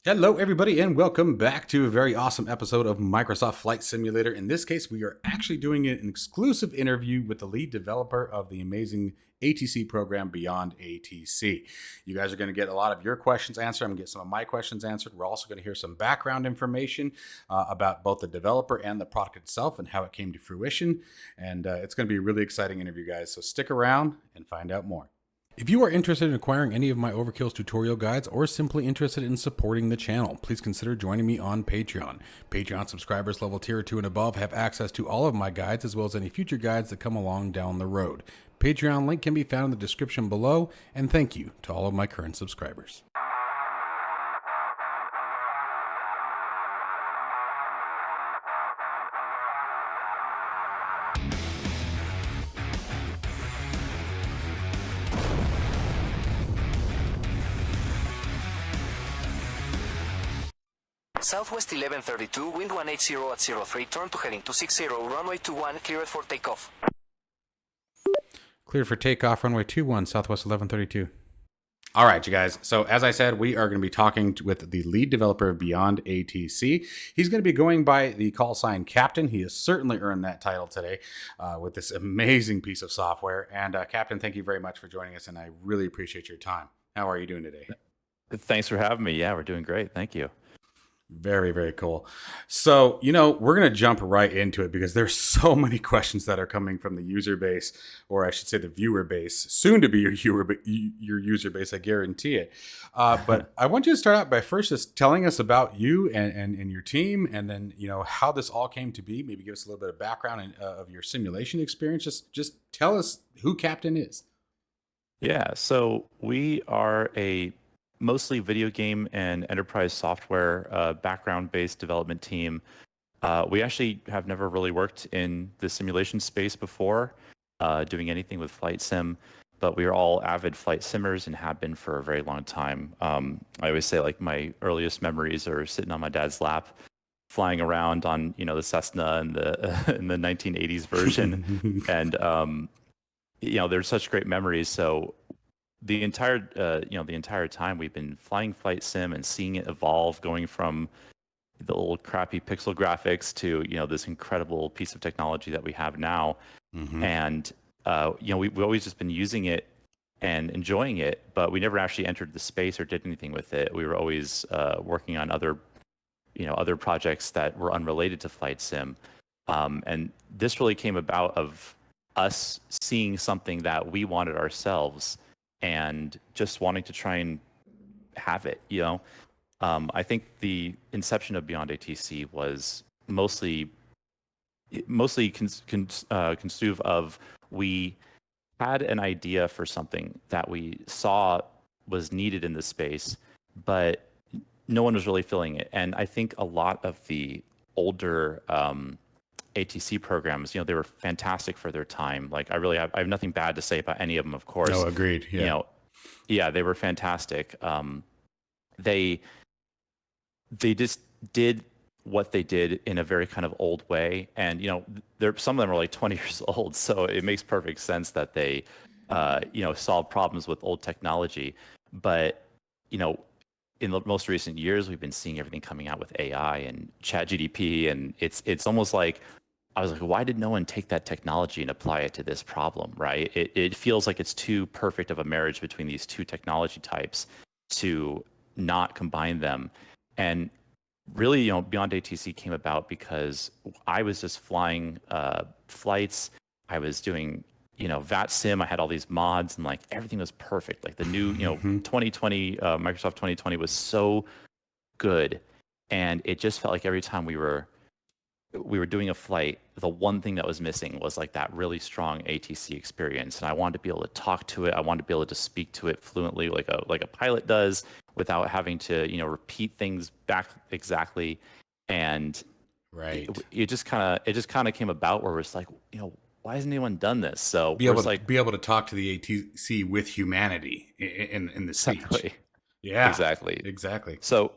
Hello, everybody, and welcome back to a very awesome episode of Microsoft Flight Simulator. In this case, we are actually doing an exclusive interview with the lead developer of the amazing ATC program, BeyondATC. You guys are going to get a lot of your questions answered. I'm going to get some of my questions answered. We're also going to hear some background information about both the developer and the product itself and how it came to fruition. And it's going to be a really exciting interview, guys. So stick around and find out more. If you are interested in acquiring any of my Overkills tutorial guides or simply interested in supporting the channel, please consider joining me on Patreon. Patreon subscribers level tier 2 and above have access to all of my guides as well as any future guides that come along down the road. Patreon link can be found in the description below, and thank you to all of my current subscribers. Southwest 1132, wind 180 at 03, turn to heading 260, runway 21, cleared for takeoff. Cleared for takeoff, runway 21, Southwest 1132. All right, you guys. So as I said, we are going to be talking with the lead developer of BeyondATC. He's going to be going by the call sign Captain. He has certainly earned that title today with this amazing piece of software. And Captain, thank you very much for joining us, and I really appreciate your time. How are you doing today? Thanks for having me. Yeah, we're doing great. Thank you. Very, very cool. So, we're going to jump right into it because there's so many questions that are coming from the user base, or I should say the viewer base, soon to be your user base, I guarantee it. But I want you to start out by first just telling us about you and your team, and then, how this all came to be. Maybe give us a little bit of background of your simulation experience. Just tell us who Captain is. Yeah, so we are a mostly video game and enterprise software background-based development team. We actually have never really worked in the simulation space before, doing anything with flight sim, but we are all avid flight simmers and have been for a very long time. I always say, like, my earliest memories are sitting on my dad's lap, flying around on the Cessna and in the 1980s version, and there's such great memories. So the entire time we've been flying flight sim and seeing it evolve, going from the old crappy pixel graphics to this incredible piece of technology that we have now. Mm-hmm. And we've always just been using it and enjoying it, but we never actually entered the space or did anything with it. We were always working on other projects that were unrelated to flight sim, and this really came about of us seeing something that we wanted ourselves and just wanting to try and have it. I think the inception of BeyondATC was mostly constitutive of, we had an idea for something that we saw was needed in the space, but no one was really filling it. And I think a lot of the older ATC programs, they were fantastic for their time. Like, I have nothing bad to say about any of them, of course. No, agreed. Yeah. Yeah, they were fantastic. They just did what they did in a very kind of old way, and some of them are like 20 years old, so it makes perfect sense that they solve problems with old technology. But in the most recent years, we've been seeing everything coming out with AI and ChatGPT, and it's almost like, I was like, why did no one take that technology and apply it to this problem, right? It feels like it's too perfect of a marriage between these two technology types to not combine them. And really, BeyondATC came about because I was just flying flights. I was doing, VAT sim. I had all these mods, and like everything was perfect. Like the new, 2020, Microsoft 2020 was so good. And it just felt like every time we were doing a flight, the one thing that was missing was like that really strong ATC experience. And I wanted to be able to talk to it. I wanted to be able to speak to it fluently, like a pilot does, without having to, repeat things back exactly. And right, it just kind of came about where it's like, why hasn't anyone done this? So be able to talk to the ATC with humanity in the speech. Exactly. Yeah, exactly. So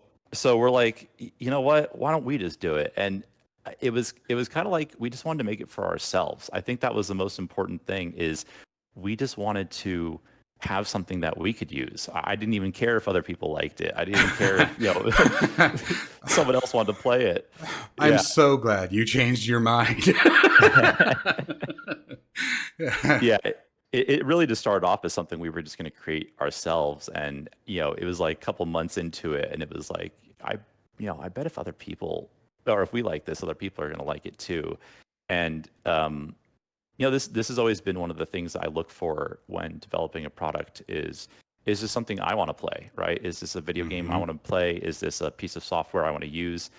we're like, you know what? Why don't we just do it? And it was kind of like we just wanted to make it for ourselves. I think that was the most important thing, is we just wanted to have something that we could use. I didn't even care if other people liked it. I didn't even care if someone else wanted to play it. I'm so glad you changed your mind. Yeah, it really just started off as something we were just going to create ourselves, and it was like a couple months into it, and it was like I bet if other people, or if we like this, other people are going to like it too. And this has always been one of the things I look for when developing a product is this something I want to play, right? Is this a video game I want to play? Is this a piece of software I want to use?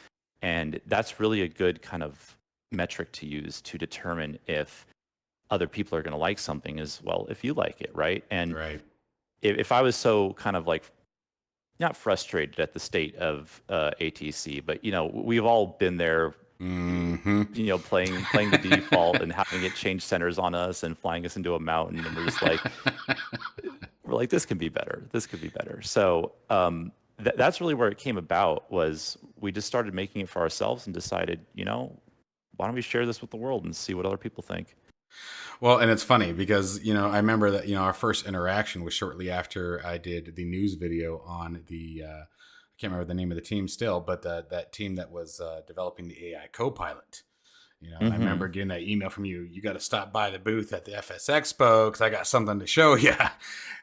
And that's really a good kind of metric to use to determine if other people are going to like something as well, if you like it, right? And if I was so kind of like not frustrated at the state of ATC, but we've all been there, playing the default and having it change centers on us and flying us into a mountain, and we're just like, this can be better. This could be better. So that's really where it came about. Was we just started making it for ourselves and decided, why don't we share this with the world and see what other people think? Well, and it's funny because, I remember that, our first interaction was shortly after I did the news video on the, I can't remember the name of the team still, but that team that was developing the AI Copilot. And I remember getting that email from you. You got to stop by the booth at the FS Expo because I got something to show you.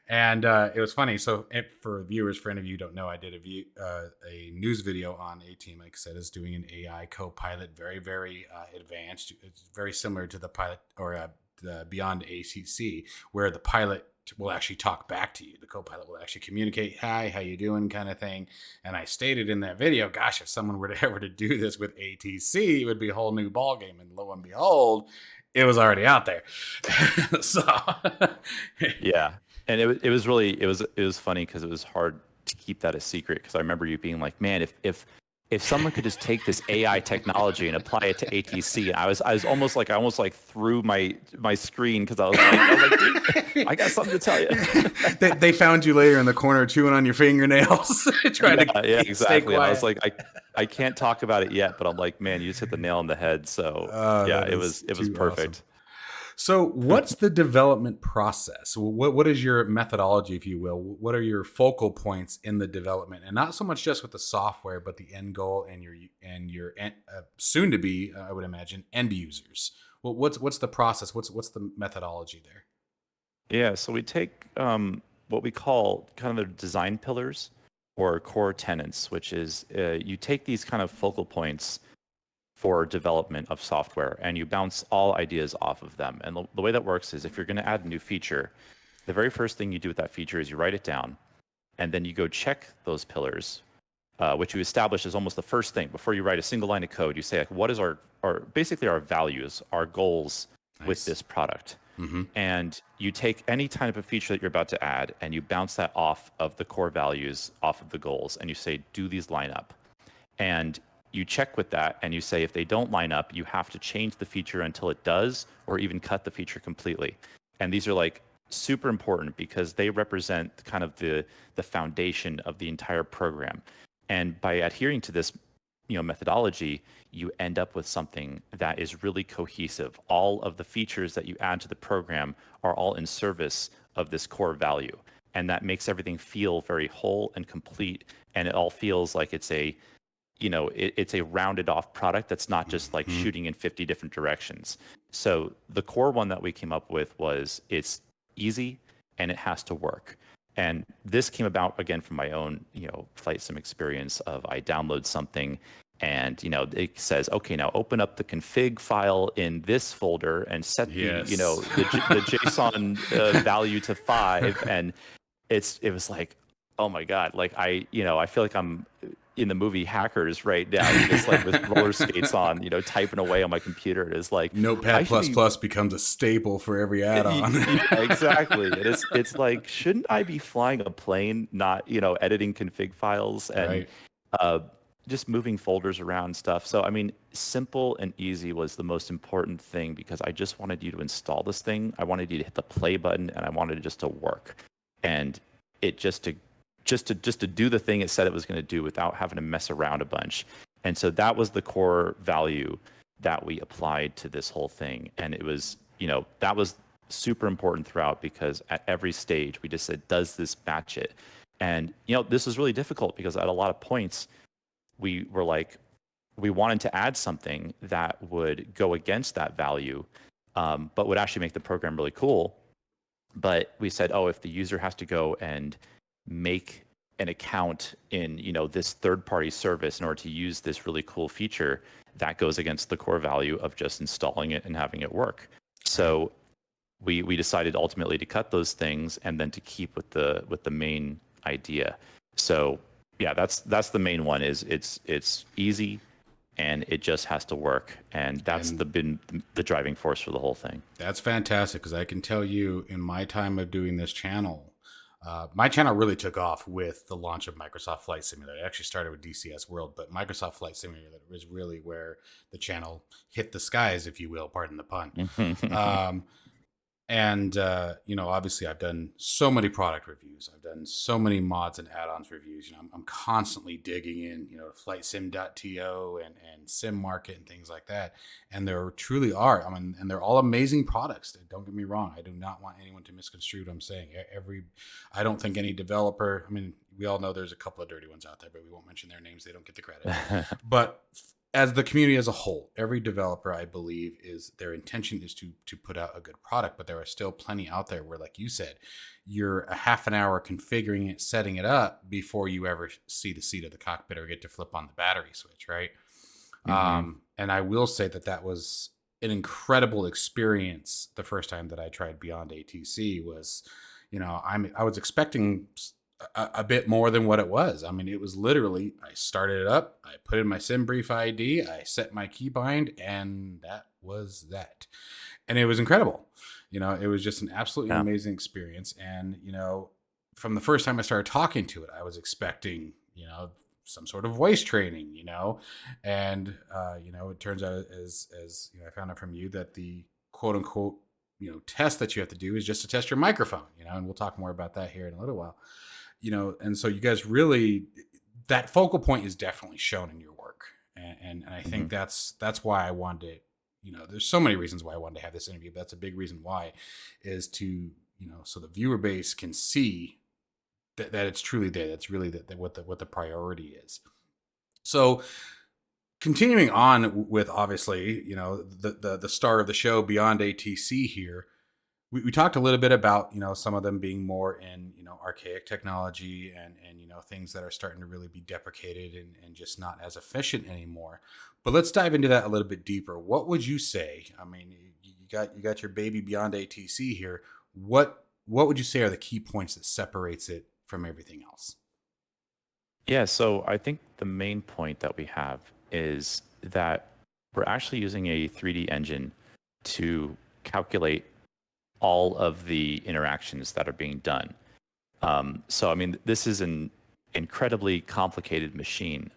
And it was funny. So for viewers, for any of you who don't know, I did a news video on a team, like I said, is doing an AI Copilot, very, very advanced. It's very similar to the pilot or the BeyondATC, where the pilot will actually talk back to you. The Copilot will actually communicate, "Hi, how you doing?" kind of thing. And I stated in that video, gosh, if someone were to ever to do this with ATC, it would be a whole new ballgame. And lo and behold, it was already out there. So yeah. And it was really, it was funny because it was hard to keep that a secret, because I remember you being like, man, if someone could just take this AI technology and apply it to ATC, and I was almost like threw my screen because I was like, dude, I got something to tell you. They found you later in the corner chewing on your fingernails, trying to exactly. Stay quiet. I was like, I can't talk about it yet, but I'm like, man, you just hit the nail on the head. So it was perfect. Awesome. So what's the development process? What is your methodology, if you will? What are your focal points in the development? And not so much just with the software, but the end goal and your soon to be, I would imagine, end users. Well, what's the process? What's the methodology there? Yeah, so we take what we call kind of the design pillars or core tenets, which is you take these kind of focal points for development of software, and you bounce all ideas off of them. And the way that works is, if you're going to add a new feature, the very first thing you do with that feature is you write it down, and then you go check those pillars, which you establish as almost the first thing. Before you write a single line of code, you say, like, what is our basically our values, our goals with this product? And you take any type of feature that you're about to add, and you bounce that off of the core values, off of the goals, and you say, do these line up? And you check with that, and you say, if they don't line up, you have to change the feature until it does, or even cut the feature completely. And these are like super important because they represent kind of the foundation of the entire program. And by adhering to this methodology, you end up with something that is really cohesive. All of the features that you add to the program are all in service of this core value. And that makes everything feel very whole and complete. And it all feels like it's a it's a rounded off product that's not just like shooting in 50 different directions. So the core one that we came up with was, it's easy and it has to work. And this came about, again, from my own, flight sim experience of, I download something and, it says, okay, now open up the config file in this folder and set the JSON value to 5. And it was like, oh my God, like I feel like I'm in the movie Hackers right now, just like with roller skates on, typing away on my computer. It is like Notepad++ becomes a staple for every add-on. Yeah, exactly. It's like, shouldn't I be flying a plane, not editing config files and just moving folders around and stuff? So I mean, simple and easy was the most important thing, because I just wanted you to install this thing. I wanted you to hit the play button, and I wanted it just to work, and it just to do the thing it said it was going to do without having to mess around a bunch. And so that was the core value that we applied to this whole thing. And it was, that was super important throughout, because at every stage we just said, does this match it? And this was really difficult because at a lot of points we were like, we wanted to add something that would go against that value, but would actually make the program really cool. But we said, oh, if the user has to go and make an account in this third-party service in order to use this really cool feature, that goes against the core value of just installing it and having it work. So we decided ultimately to cut those things and then to keep with the main idea. So yeah, that's the main one. Is it's easy and it just has to work, and that's been the driving force for the whole thing. That's fantastic, because I can tell you, in my time of doing this channel, my channel really took off with the launch of Microsoft Flight Simulator. It actually started with DCS World, but Microsoft Flight Simulator was really where the channel hit the skies, if you will, pardon the pun. Obviously I've done so many product reviews. I've done so many mods and add-ons reviews. I'm constantly digging in, flightsim.to and sim market and things like that. And there truly are, and they're all amazing products. Don't get me wrong. I do not want anyone to misconstrue what I'm saying. I don't think any developer, we all know there's a couple of dirty ones out there, but we won't mention their names. They don't get the credit. But as the community as a whole, every developer, I believe, their intention is to put out a good product, but there are still plenty out there where, like you said, you're a half an hour configuring it, setting it up before you ever see the seat of the cockpit or get to flip on the battery switch, right? Mm-hmm. And I will say that was an incredible experience. The first time that I tried BeyondATC was, I was expecting a bit more than what it was. It was literally, I started it up, I put in my Simbrief ID, I set my keybind, and that was that. And it was incredible. It was just an absolutely amazing experience. And, from the first time I started talking to it, I was expecting, some sort of voice training, and, it turns out as I found out from you that the quote unquote, test that you have to do is just to test your microphone, and we'll talk more about that here in a little while. And so you guys really, that focal point is definitely shown in your work. And I think that's why I wanted to, there's so many reasons why I wanted to have this interview, but that's a big reason why, is to, so the viewer base can see that it's truly there. That's really what the priority is. So continuing on with, obviously, the star of the show, BeyondATC here, we talked a little bit about, some of them being more in, archaic technology and things that are starting to really be deprecated and just not as efficient anymore. But let's dive into that a little bit deeper. What would you say? You got your baby BeyondATC here. What would you say are the key points that separates it from everything else? Yeah, so I think the main point that we have is that we're actually using a 3D engine to calculate all of the interactions that are being done. So, this is an incredibly complicated machine,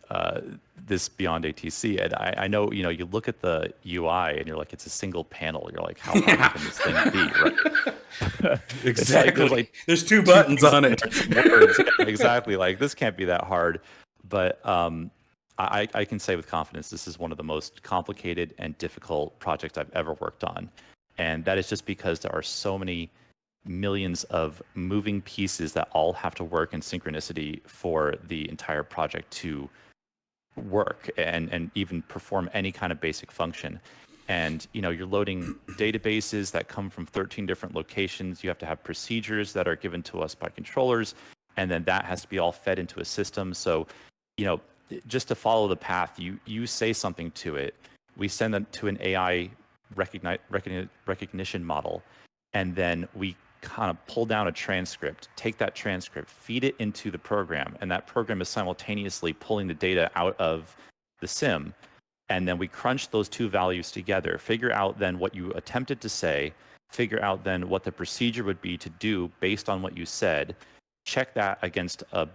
this BeyondATC. And I know, you look at the UI and you're like, it's a single panel. You're like, how hard can this thing be? Right? Exactly. There's two buttons on it. Words. Exactly. Like, this can't be that hard. But I can say with confidence, this is one of the most complicated and difficult projects I've ever worked on. And that is just because there are so many millions of moving pieces that all have to work in synchronicity for the entire project to work and even perform any kind of basic function. And, you're loading databases that come from 13 different locations. You have to have procedures that are given to us by controllers, and then that has to be all fed into a system. So, just to follow the path, you say something to it, we send them to an AI recognition model, and then we kind of pull down a transcript, take that transcript, feed it into the program, and that program is simultaneously pulling the data out of the sim, and then we crunch those two values together, figure out then what you attempted to say, figure out then what the procedure would be to do based on what you said, check that against a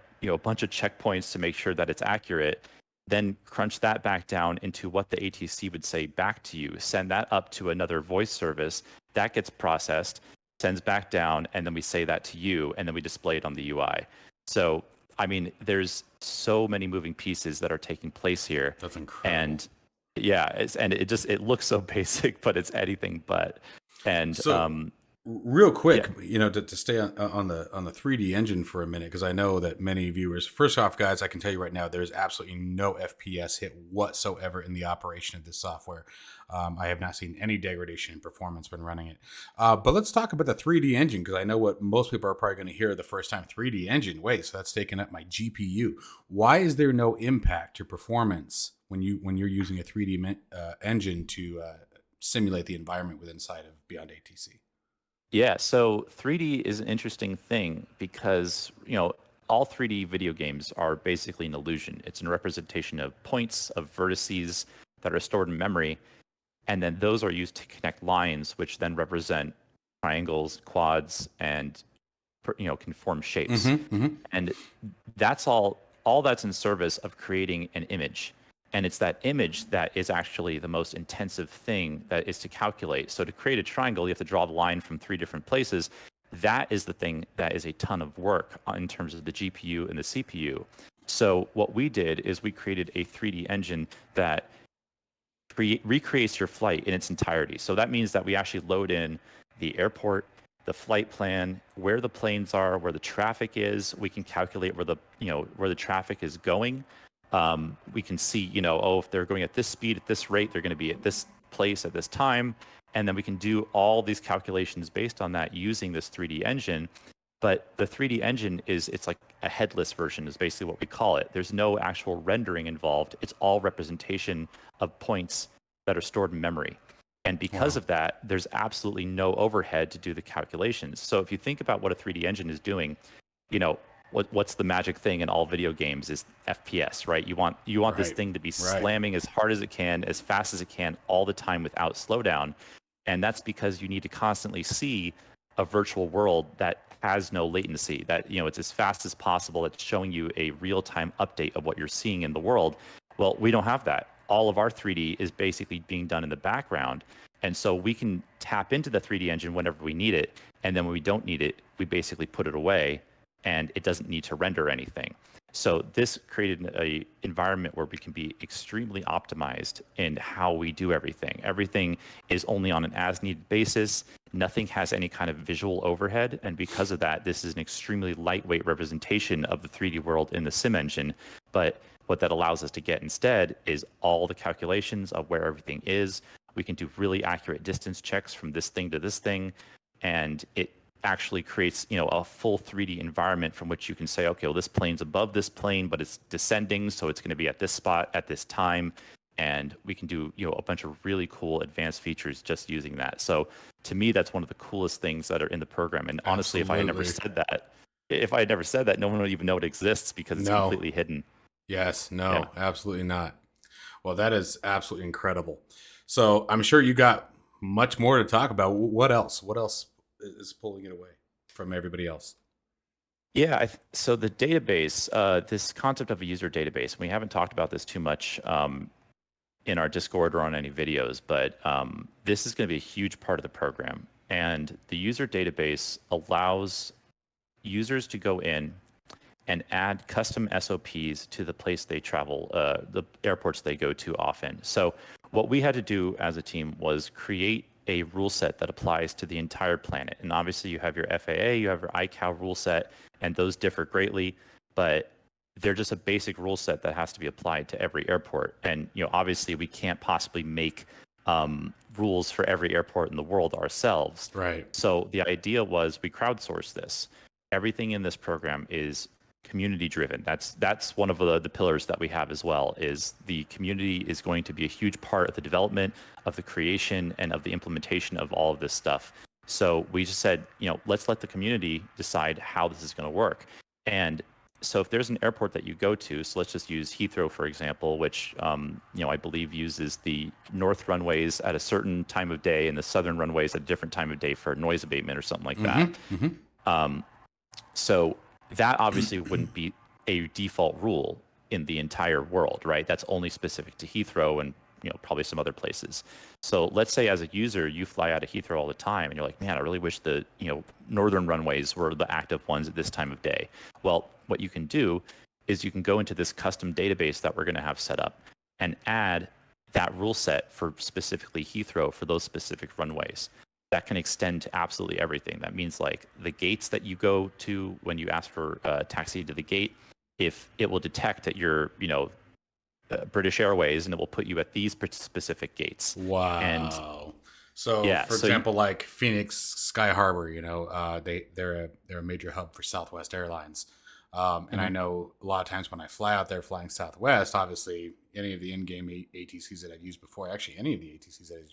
bunch of checkpoints to make sure that it's accurate, then crunch that back down into what the ATC would say back to you, send that up to another voice service, that gets processed, sends back down, and then we say that to you, and then we display it on the UI. So, there's so many moving pieces that are taking place here. That's incredible. And yeah, it looks so basic, but it's anything but. And so, Real quick, Yeah. to stay on the 3D engine for a minute, because I know that many viewers. First off, guys, I can tell you right now, there's absolutely no FPS hit whatsoever in the operation of this software. I have not seen any degradation in performance when running it. But let's talk about the 3D engine, because I know what most people are probably going to hear the first time: 3D engine. Wait, so that's taking up my GPU. Why is there no impact to performance when you're using a 3D engine to simulate the environment within inside of BeyondATC? Yeah, so 3D is an interesting thing because, all 3D video games are basically an illusion. It's a representation of points, of vertices that are stored in memory, and then those are used to connect lines, which then represent triangles, quads, and can form shapes. And that's all that's in service of creating an image. And it's that image that is actually the most intensive thing that is to calculate. So to create a triangle, you have to draw the line from three different places. That is the thing that is a ton of work in terms of the GPU and the CPU. So what we did is we created a 3D engine that recreates your flight in its entirety. So that means that we actually load in the airport, the flight plan, where the planes are, where the traffic is. We can calculate where the traffic is going. We can see, if they're going at this speed, at this rate, they're going to be at this place at this time. And then we can do all these calculations based on that using this 3D engine. But the 3D engine it's like a headless version is basically what we call it. There's no actual rendering involved. It's all representation of points that are stored in memory. And because Wow. of that, there's absolutely no overhead to do the calculations. So if you think about what a 3D engine is doing, what's the magic thing in all video games is FPS, right? You want this Right. thing to be Right. slamming as hard as it can, as fast as it can, all the time without slowdown. And that's because you need to constantly see a virtual world that has no latency, that it's as fast as possible. It's showing you a real-time update of what you're seeing in the world. Well, we don't have that. All of our 3D is basically being done in the background. And so we can tap into the 3D engine whenever we need it. And then when we don't need it, we basically put it away and it doesn't need to render anything. So this created an environment where we can be extremely optimized in how we do everything. Everything is only on an as-needed basis. Nothing has any kind of visual overhead. And because of that, this is an extremely lightweight representation of the 3D world in the sim engine. But what that allows us to get instead is all the calculations of where everything is. We can do really accurate distance checks from this thing to this thing. And it actually creates a full 3D environment from which you can say, okay, well, this plane's above this plane, but it's descending, so it's going to be at this spot at this time. And we can do a bunch of really cool advanced features just using that. So to me, that's one of the coolest things that are in the program. And honestly, if I had never Absolutely. said that, no one would even know it exists because it's No. completely hidden. Yes. Yeah. No. Absolutely not. Well, that is absolutely incredible. So I'm sure you got much more to talk about. What else? What else is pulling it away from everybody else? Yeah, so the database, this concept of a user database, we haven't talked about this too much in our Discord or on any videos, but this is going to be a huge part of the program. And the user database allows users to go in and add custom SOPs to the place they travel, the airports they go to often. So what we had to do as a team was create a rule set that applies to the entire planet. And obviously you have your FAA, you have your ICAO rule set, and those differ greatly, but they're just a basic rule set that has to be applied to every airport. And obviously we can't possibly make rules for every airport in the world ourselves. Right. So the idea was we crowdsource this. Everything in this program is community driven. That's one of the pillars that we have as well, is the community is going to be a huge part of the development, of the creation, and of the implementation of all of this stuff. So we just said, let's let the community decide how this is going to work. And so if there's an airport that you go to, so let's just use Heathrow, for example, which, I believe uses the north runways at a certain time of day and the southern runways at a different time of day for noise abatement or something like that. So that obviously wouldn't be a default rule in the entire world, right? That's only specific to Heathrow and probably some other places. So let's say as a user, you fly out of Heathrow all the time and you're like, man, I really wish the northern runways were the active ones at this time of day. Well, what you can do is you can go into this custom database that we're going to have set up and add that rule set for specifically Heathrow for those specific runways. that can extend to absolutely everything. That means like the gates that you go to when you ask for taxi to the gate, if it will detect that you're, British Airways, and it will put you at these specific gates. And Wow. So, yeah, for example, like Phoenix Sky Harbor, they're a major hub for Southwest Airlines, and I Mhm. know a lot of times when I fly out there flying Southwest, obviously any of the in-game ATCs that I've used before, actually any of the ATCs that I've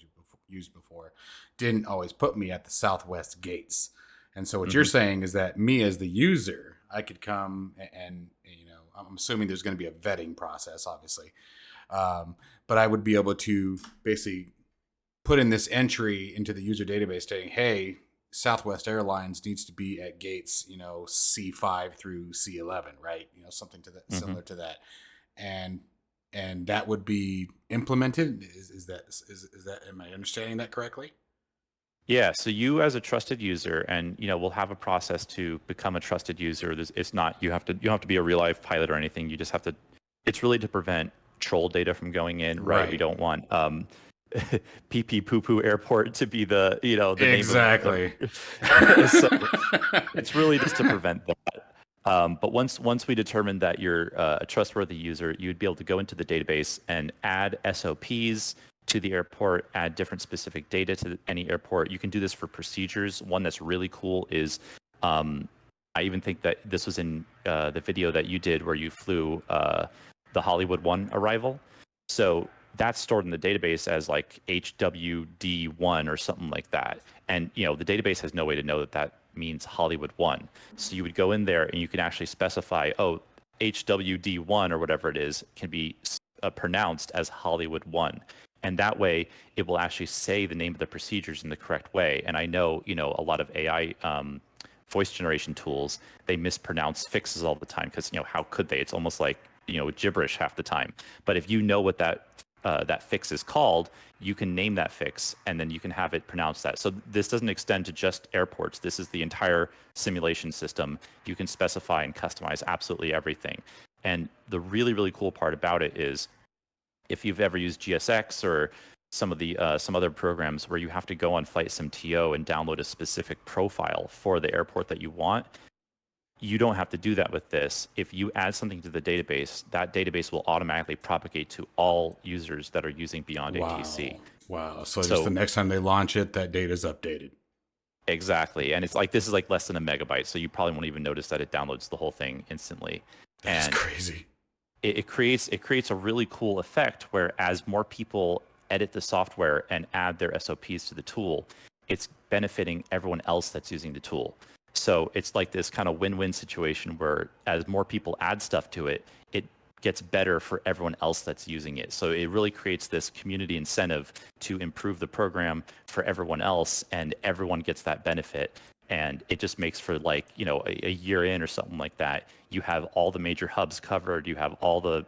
used before, didn't always put me at the Southwest gates. And so, what you're Mhm. saying is that me as the user, I could come and I'm assuming there's going to be a vetting process, obviously, but I would be able to basically put in this entry into the user database saying, hey, Southwest Airlines needs to be at gates, C5 through C11, right? Something to that, Mhm. similar to that. And that would be implemented. Am I understanding that correctly? Yeah, so you as a trusted user, and we'll have a process to become a trusted user. It's not you don't have to be a real life pilot or anything. You just have to. It's really to prevent troll data from going in, right? We Right. don't want pee pee poo poo airport to be the name of Exactly. so it's really just to prevent that. But once we determine that you're a trustworthy user, you'd be able to go into the database and add SOPs to the airport, add different specific data to any airport. You can do this for procedures. One that's really cool is, I even think that this was in the video that you did where you flew the Hollywood 1 arrival. So that's stored in the database as like HWD1 or something like that. And the database has no way to know that that means Hollywood 1. So you would go in there and you can actually specify, oh, HWD1 or whatever it is can be pronounced as Hollywood 1. And that way it will actually say the name of the procedures in the correct way. And I know, a lot of AI voice generation tools, they mispronounce fixes all the time because, how could they? It's almost like, gibberish half the time. But if you know what that fix is called, you can name that fix and then you can have it pronounce that. So this doesn't extend to just airports. This is the entire simulation system. You can specify and customize absolutely everything. And the really, really cool part about it is if you've ever used GSX or some other programs where you have to go on Flight Sim TO and download a specific profile for the airport that you want, you don't have to do that with this. If you add something to the database, that database will automatically propagate to all users that are using BeyondATC. Wow. Wow. So just the So next time they launch it, that data is updated. exactly, and it's like this is like less than a megabyte, so you probably won't even notice that it downloads the whole thing instantly. That is And crazy. it creates a really cool effect where as more people edit the software and add their SOPs to the tool, it's benefiting everyone else that's using the tool. So it's like this kind of win-win situation where as more people add stuff to it, it gets better for everyone else that's using it. So it really creates this community incentive to improve the program for everyone else, and everyone gets that benefit. And it just makes for like, a year in or something like that, you have all the major hubs covered, you have all the,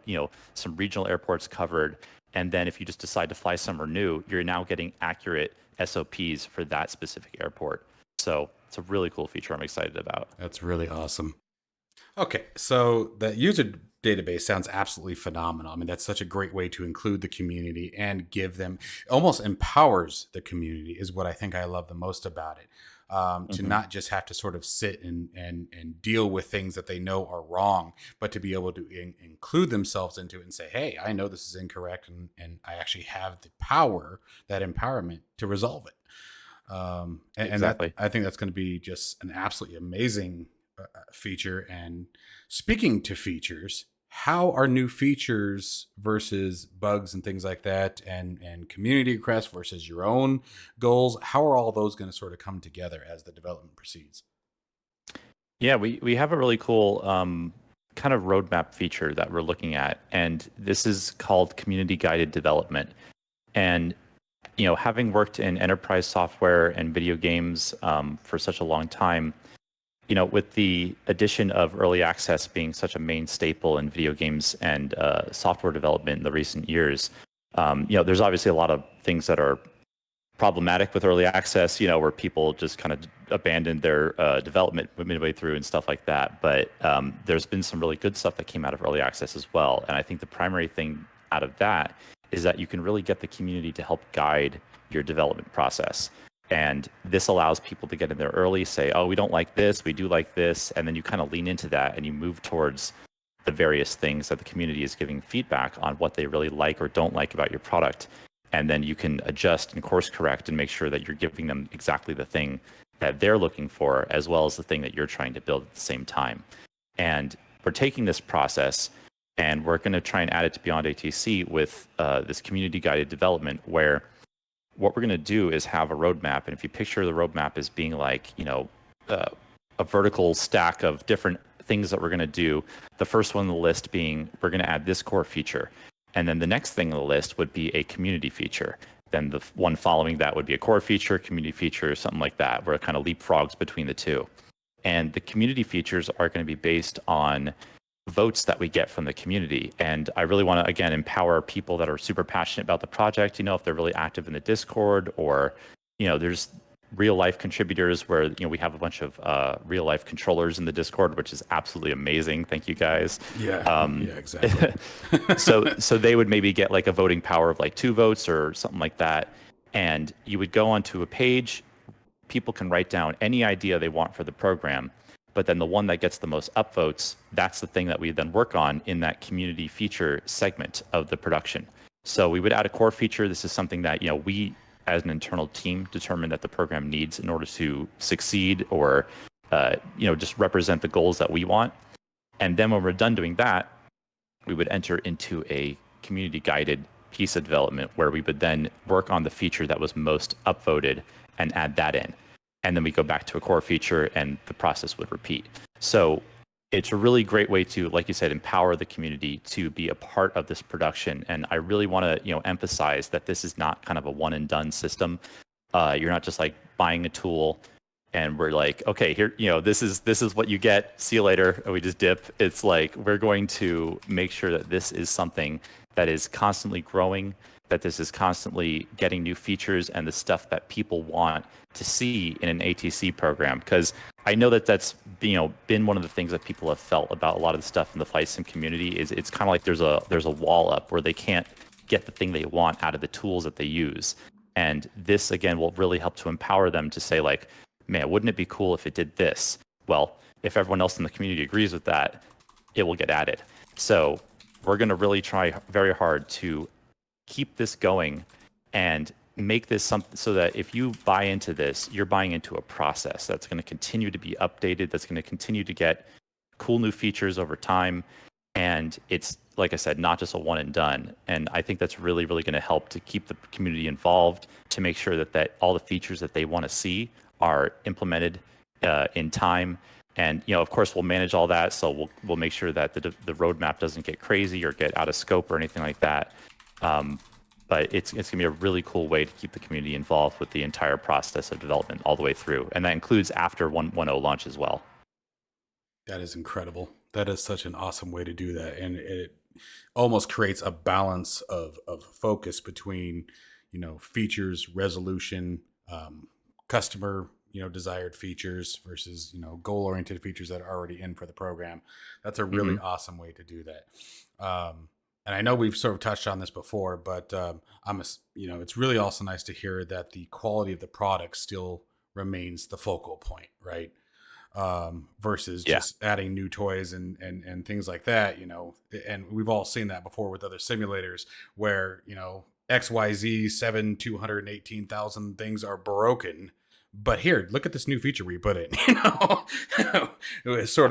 some regional airports covered. And then if you just decide to fly somewhere new, you're now getting accurate SOPs for that specific airport. So it's a really cool feature I'm excited about. That's really awesome. Okay, so that user database sounds absolutely phenomenal. I mean, that's such a great way to include the community and give them, almost empowers the community, is what I think I love the most about it. To Hmm. not just have to sort of sit and deal with things that they know are wrong, but to be able to include themselves into it and say, hey, I know this is incorrect, and I actually have the power, that empowerment to resolve it. And that, Exactly. I think that's going to be just an absolutely amazing feature. And speaking to features, how are new features versus bugs and things like that, and community requests versus your own goals? How are all those going to sort of come together as the development proceeds? Yeah, we have a really cool kind of roadmap feature that we're looking at, and this is called community guided development. And having worked in enterprise software and video games for such a long time, with the addition of early access being such a main staple in video games and software development in the recent years, there's obviously a lot of things that are problematic with early access, where people just kind of abandoned their development midway through and stuff like that. But there's been some really good stuff that came out of early access as well. And I think the primary thing out of that is that you can really get the community to help guide your development process. And this allows people to get in there early, say, oh, we don't like this, we do like this. And then you kind of lean into that and you move towards the various things that the community is giving feedback on what they really like or don't like about your product. And then you can adjust and course correct and make sure that you're giving them exactly the thing that they're looking for, as well as the thing that you're trying to build at the same time. And we're taking this process and we're going to try and add it to BeyondATC with this community guided development, where what we're going to do is have a roadmap. And if you picture the roadmap as being like, a vertical stack of different things that we're going to do, the first one on the list being we're going to add this core feature. And then the next thing on the list would be a community feature. Then the one following that would be a core feature, community feature, something like that, where it kind of leapfrogs between the two. And the community features are going to be based on votes that we get from the community. And I really want to, again, empower people that are super passionate about the project, if they're really active in the Discord, or, there's real life contributors where, we have a bunch of real life controllers in the Discord, which is absolutely amazing. Thank you guys. Yeah, exactly. so they would maybe get like a voting power of like 2 votes or something like that. And you would go onto a page, people can write down any idea they want for the program, but then the one that gets the most upvotes, that's the thing that we then work on in that community feature segment of the production. So we would add a core feature. This is something that, we as an internal team determine that the program needs in order to succeed, or, just represent the goals that we want. And then when we're done doing that, we would enter into a community guided piece of development where we would then work on the feature that was most upvoted and add that in. And then we go back to a core feature and the process would repeat. So it's a really great way to, like you said, empower the community to be a part of this production. And I really want to, emphasize that this is not kind of a one and done system. You're not just like buying a tool and we're like, okay, here, this is what you get. See you later. And we just dip. It's like, we're going to make sure that this is something that is constantly growing, that this is constantly getting new features and the stuff that people want to see in an ATC program. Because I know that that's, been one of the things that people have felt about a lot of the stuff in the flight sim community is it's kind of like there's a wall up where they can't get the thing they want out of the tools that they use. And this, again, will really help to empower them to say, like, man, wouldn't it be cool if it did this? Well, if everyone else in the community agrees with that, it will get added. So we're going to really try very hard to keep this going and make this something so that if you buy into this, you're buying into a process that's going to continue to be updated, that's going to continue to get cool new features over time. And it's, like I said, not just a one and done. And I think that's really, really going to help to keep the community involved, to make sure that all the features that they want to see are implemented in time. And, of course, we'll manage all that. So we'll make sure that the roadmap doesn't get crazy or get out of scope or anything like that. But it's going to be a really cool way to keep the community involved with the entire process of development all the way through. And that includes after 1.0 launch as well. That is incredible. That is such an awesome way to do that. And it almost creates a balance of focus between, features, resolution, customer, desired features versus, goal-oriented features that are already in for the program. That's a really awesome way to do that. And I know we've sort of touched on this before, but it's really also nice to hear that the quality of the product still remains the focal point, right? Versus just adding new toys and things like that, and we've all seen that before with other simulators where, XYZ 218,000 things are broken. But here, look at this new feature we put in. It sort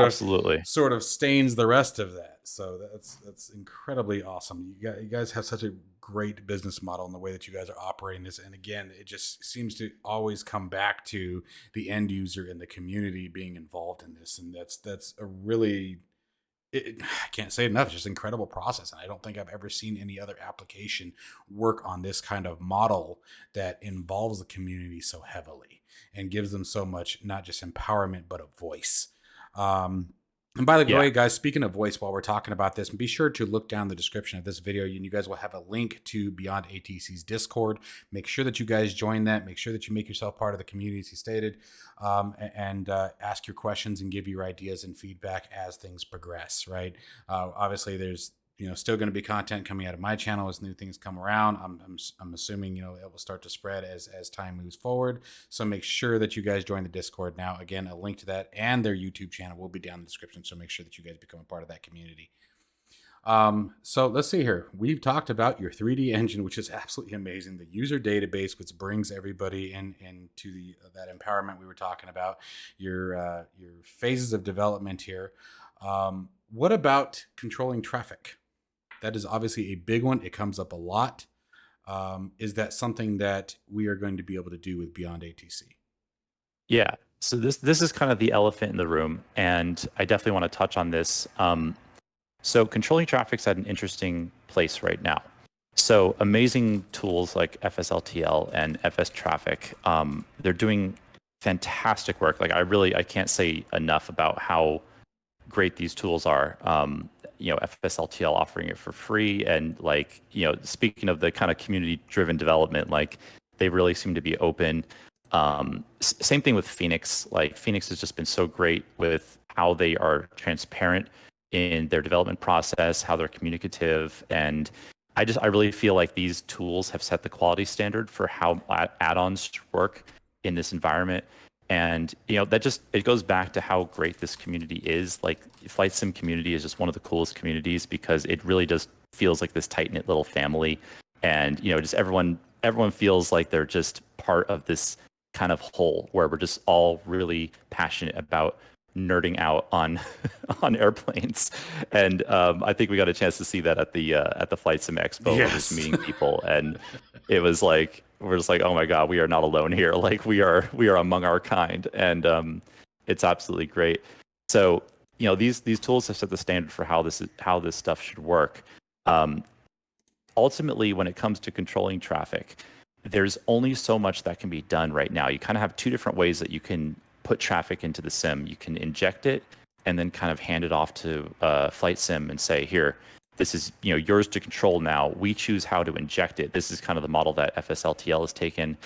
of stains the rest of that. So that's incredibly awesome. You guys have such a great business model in the way that you guys are operating this. And again, it just seems to always come back to the end user and the community being involved in this. And that's a really, I can't say it enough. It's just an incredible process. And I don't think I've ever seen any other application work on this kind of model that involves the community so heavily and gives them so much, not just empowerment, but a voice. And by the way, guys, speaking of voice, while we're talking about this, be sure to look down the description of this video and you guys will have a link to BeyondATC's Discord. Make sure that you guys join that. Make sure that you make yourself part of the community, as he stated, and ask your questions and give your ideas and feedback as things progress, right? Obviously, there's still going to be content coming out of my channel as new things come around. I'm assuming, it will start to spread as time moves forward. So make sure that you guys join the Discord now. Again, a link to that and their YouTube channel will be down in the description. So make sure that you guys become a part of that community. So let's see here. We've talked about your 3D engine, which is absolutely amazing. The user database, which brings everybody into that empowerment we were talking about. Your phases of development here. What about controlling traffic? That is obviously a big one. It comes up a lot. Is that something that we are going to be able to do with BeyondATC? Yeah. So this is kind of the elephant in the room, and I definitely want to touch on this. So controlling traffic's at an interesting place right now. So amazing tools like FSLTL and FS Traffic, they're doing fantastic work. Like I can't say enough about how great these tools are. FSLTL offering it for free, and speaking of the kind of community-driven development, they really seem to be open. Same thing with Phoenix. Phoenix has just been so great with how they are transparent in their development process, how they're communicative, and I really feel like these tools have set the quality standard for how add-ons work in this environment. And it goes back to how great this community is. Flight Sim community is just one of the coolest communities because it really just feels like this tight-knit little family, and just everyone feels like they're just part of this kind of whole where we're just all really passionate about nerding out on airplanes. And I think we got a chance to see that at the Flight Sim Expo. Yes. We're just meeting people, and it was like we're just like, oh my god, we are not alone here. We are among our kind, and it's absolutely great. So these tools have set the standard for how this stuff should work. Ultimately, when it comes to controlling traffic, there's only so much that can be done right now. You kind of have two different ways that you can put traffic into the sim. You can inject it and then kind of hand it off to Flight Sim and say, here, this is yours to control now. We choose how to inject it. This is kind of the model that FSLTL has taken.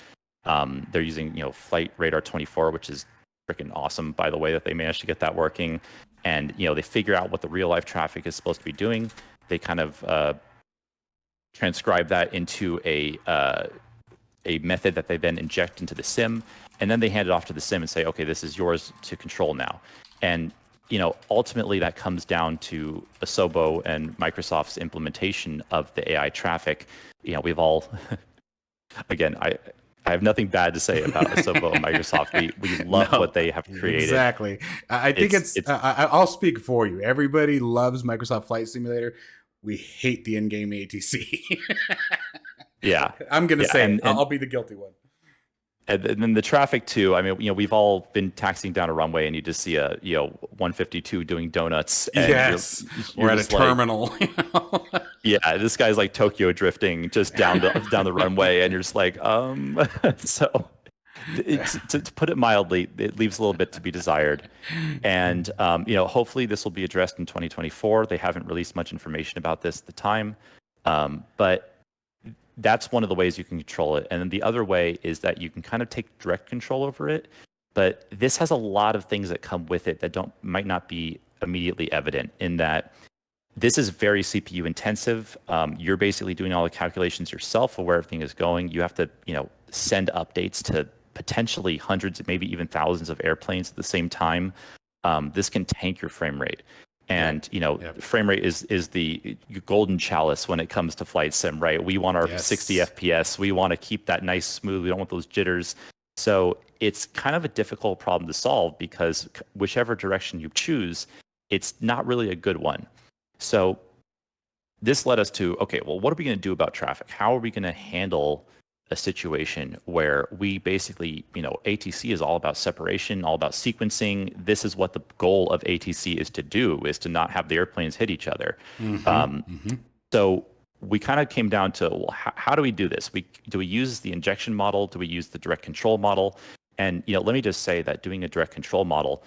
They're using Flight Radar 24, which is freaking awesome, by the way, that they managed to get that working. And they figure out what the real life traffic is supposed to be doing. They kind of transcribe that into a method that they then inject into the sim, and then they hand it off to the sim and say, okay, this is yours to control now. And ultimately that comes down to Asobo and Microsoft's implementation of the AI traffic. We've all again, I have nothing bad to say about Asobo and Microsoft. We love what they have created. Exactly. I think I'll speak for you. Everybody loves Microsoft Flight Simulator. We hate the in-game ATC. Yeah, I'm gonna say it. I'll be the guilty one. And then the traffic too. I mean, we've all been taxiing down a runway, and you just see a 152 doing donuts. And yes, we're at a terminal. Yeah, this guy's like Tokyo drifting just down the runway, and you're just like, So, to put it mildly, it leaves a little bit to be desired. And hopefully this will be addressed in 2024. They haven't released much information about this at the time, but that's one of the ways you can control it. And then the other way is that you can kind of take direct control over it. But this has a lot of things that come with it that might not be immediately evident, in that this is very CPU intensive. You're basically doing all the calculations yourself of where everything is going. You have to, send updates to potentially hundreds, maybe even thousands of airplanes at the same time. This can tank your frame rate. And frame rate is the golden chalice when it comes to flight sim, right? We want our 60 FPS. We want to keep that nice smooth. We don't want those jitters. So it's kind of a difficult problem to solve, because whichever direction you choose, it's not really a good one. So this led us to, okay, well, what are we going to do about traffic? How are we going to handle a situation where we basically, ATC is all about separation, all about sequencing. This is what the goal of ATC is to do, is to not have the airplanes hit each other. So we kind of came down to, well, how do we do this? Do we use the injection model? Do we use the direct control model? And let me just say that doing a direct control model,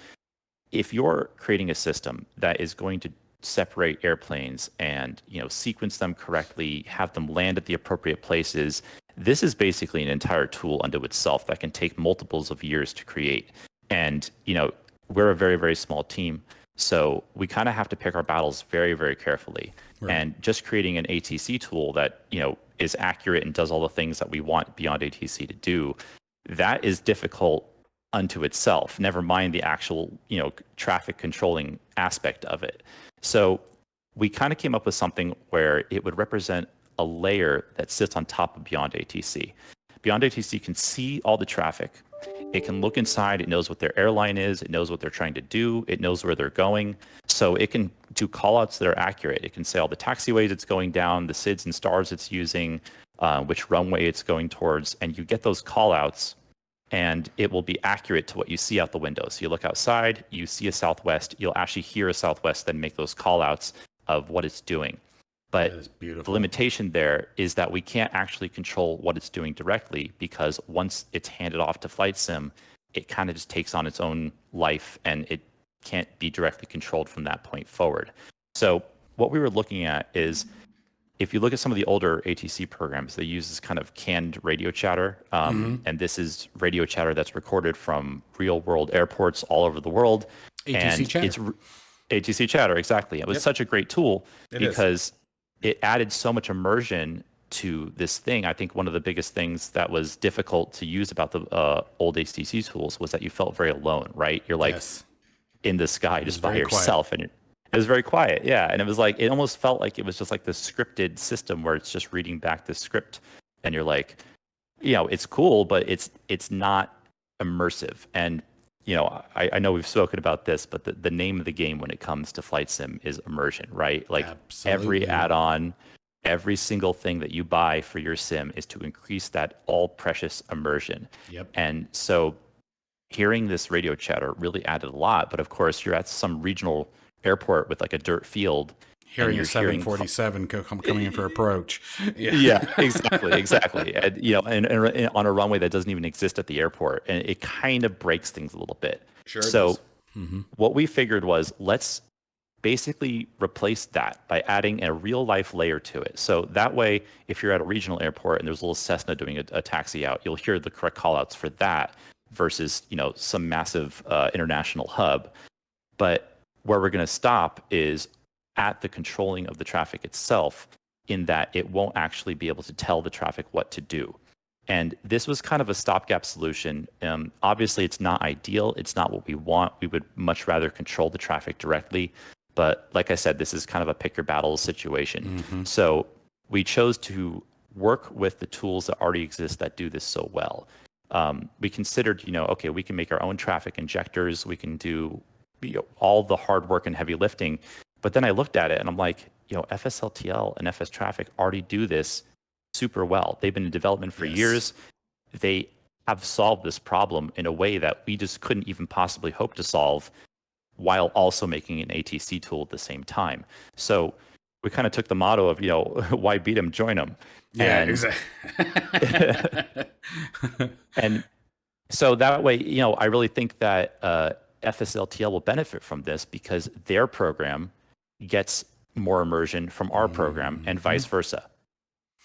if you're creating a system that is going to separate airplanes and sequence them correctly, have them land at the appropriate places, this is basically an entire tool unto itself that can take multiples of years to create. And we're a very, very small team. So we kind of have to pick our battles very, very carefully. Right. And just creating an ATC tool that, is accurate and does all the things that we want BeyondATC to do, that is difficult unto itself, never mind the actual, traffic controlling aspect of it. So we kind of came up with something where it would represent a layer that sits on top of BeyondATC. BeyondATC can see all the traffic. It can look inside. It knows what their airline is. It knows what they're trying to do. It knows where they're going. So it can do callouts that are accurate. It can say all the taxiways it's going down, the SIDS and stars it's using, which runway it's going towards. And you get those callouts, and it will be accurate to what you see out the window. So you look outside, you see a southwest. You'll actually hear a southwest, then make those callouts of what it's doing. But the limitation there is that we can't actually control what it's doing directly, because once it's handed off to Flight Sim, it kind of just takes on its own life, and it can't be directly controlled from that point forward. So what we were looking at is, if you look at some of the older ATC programs, they use this kind of canned radio chatter. And this is radio chatter that's recorded from real world airports all over the world. ATC chatter. It's ATC chatter, exactly. It was such a great tool because it added so much immersion to this thing. I think one of the biggest things that was difficult to use about the old ATC tools was that you felt very alone, right? You're like in the sky just by yourself, and it was very quiet. Yeah. And it was like, it almost felt like it was just like this scripted system where it's just reading back the script, and you're like, it's cool, but it's not immersive. And I know we've spoken about this, but the name of the game when it comes to flight sim is immersion, right? Like every add-on, every single thing that you buy for your sim is to increase that all precious immersion. And so hearing this radio chatter really added a lot. But of course, you're at some regional airport with like a dirt field. Hearing a 747 coming in for approach. Yeah, exactly. And, and on a runway that doesn't even exist at the airport, and it kind of breaks things a little bit. So what we figured was, let's basically replace that by adding a real life layer to it. So that way, if you're at a regional airport and there's a little Cessna doing a taxi out, you'll hear the correct callouts for that versus, some massive international hub. But where we're going to stop is at the controlling of the traffic itself, in that it won't actually be able to tell the traffic what to do. And this was kind of a stopgap solution. Obviously, it's not ideal. It's not what we want. We would much rather control the traffic directly. But like I said, this is kind of a pick your battles situation. So we chose to work with the tools that already exist that do this so well. We considered, okay, we can make our own traffic injectors. We can do all the hard work and heavy lifting. But then I looked at it and I'm like, FSLTL and FS traffic already do this super well. They've been in development for years. They have solved this problem in a way that we just couldn't even possibly hope to solve, while also making an ATC tool at the same time. So we kind of took the motto of, why beat them, join them. Yeah, exactly. And so that way, I really think that FSLTL will benefit from this, because their program gets more immersion from our program and vice versa.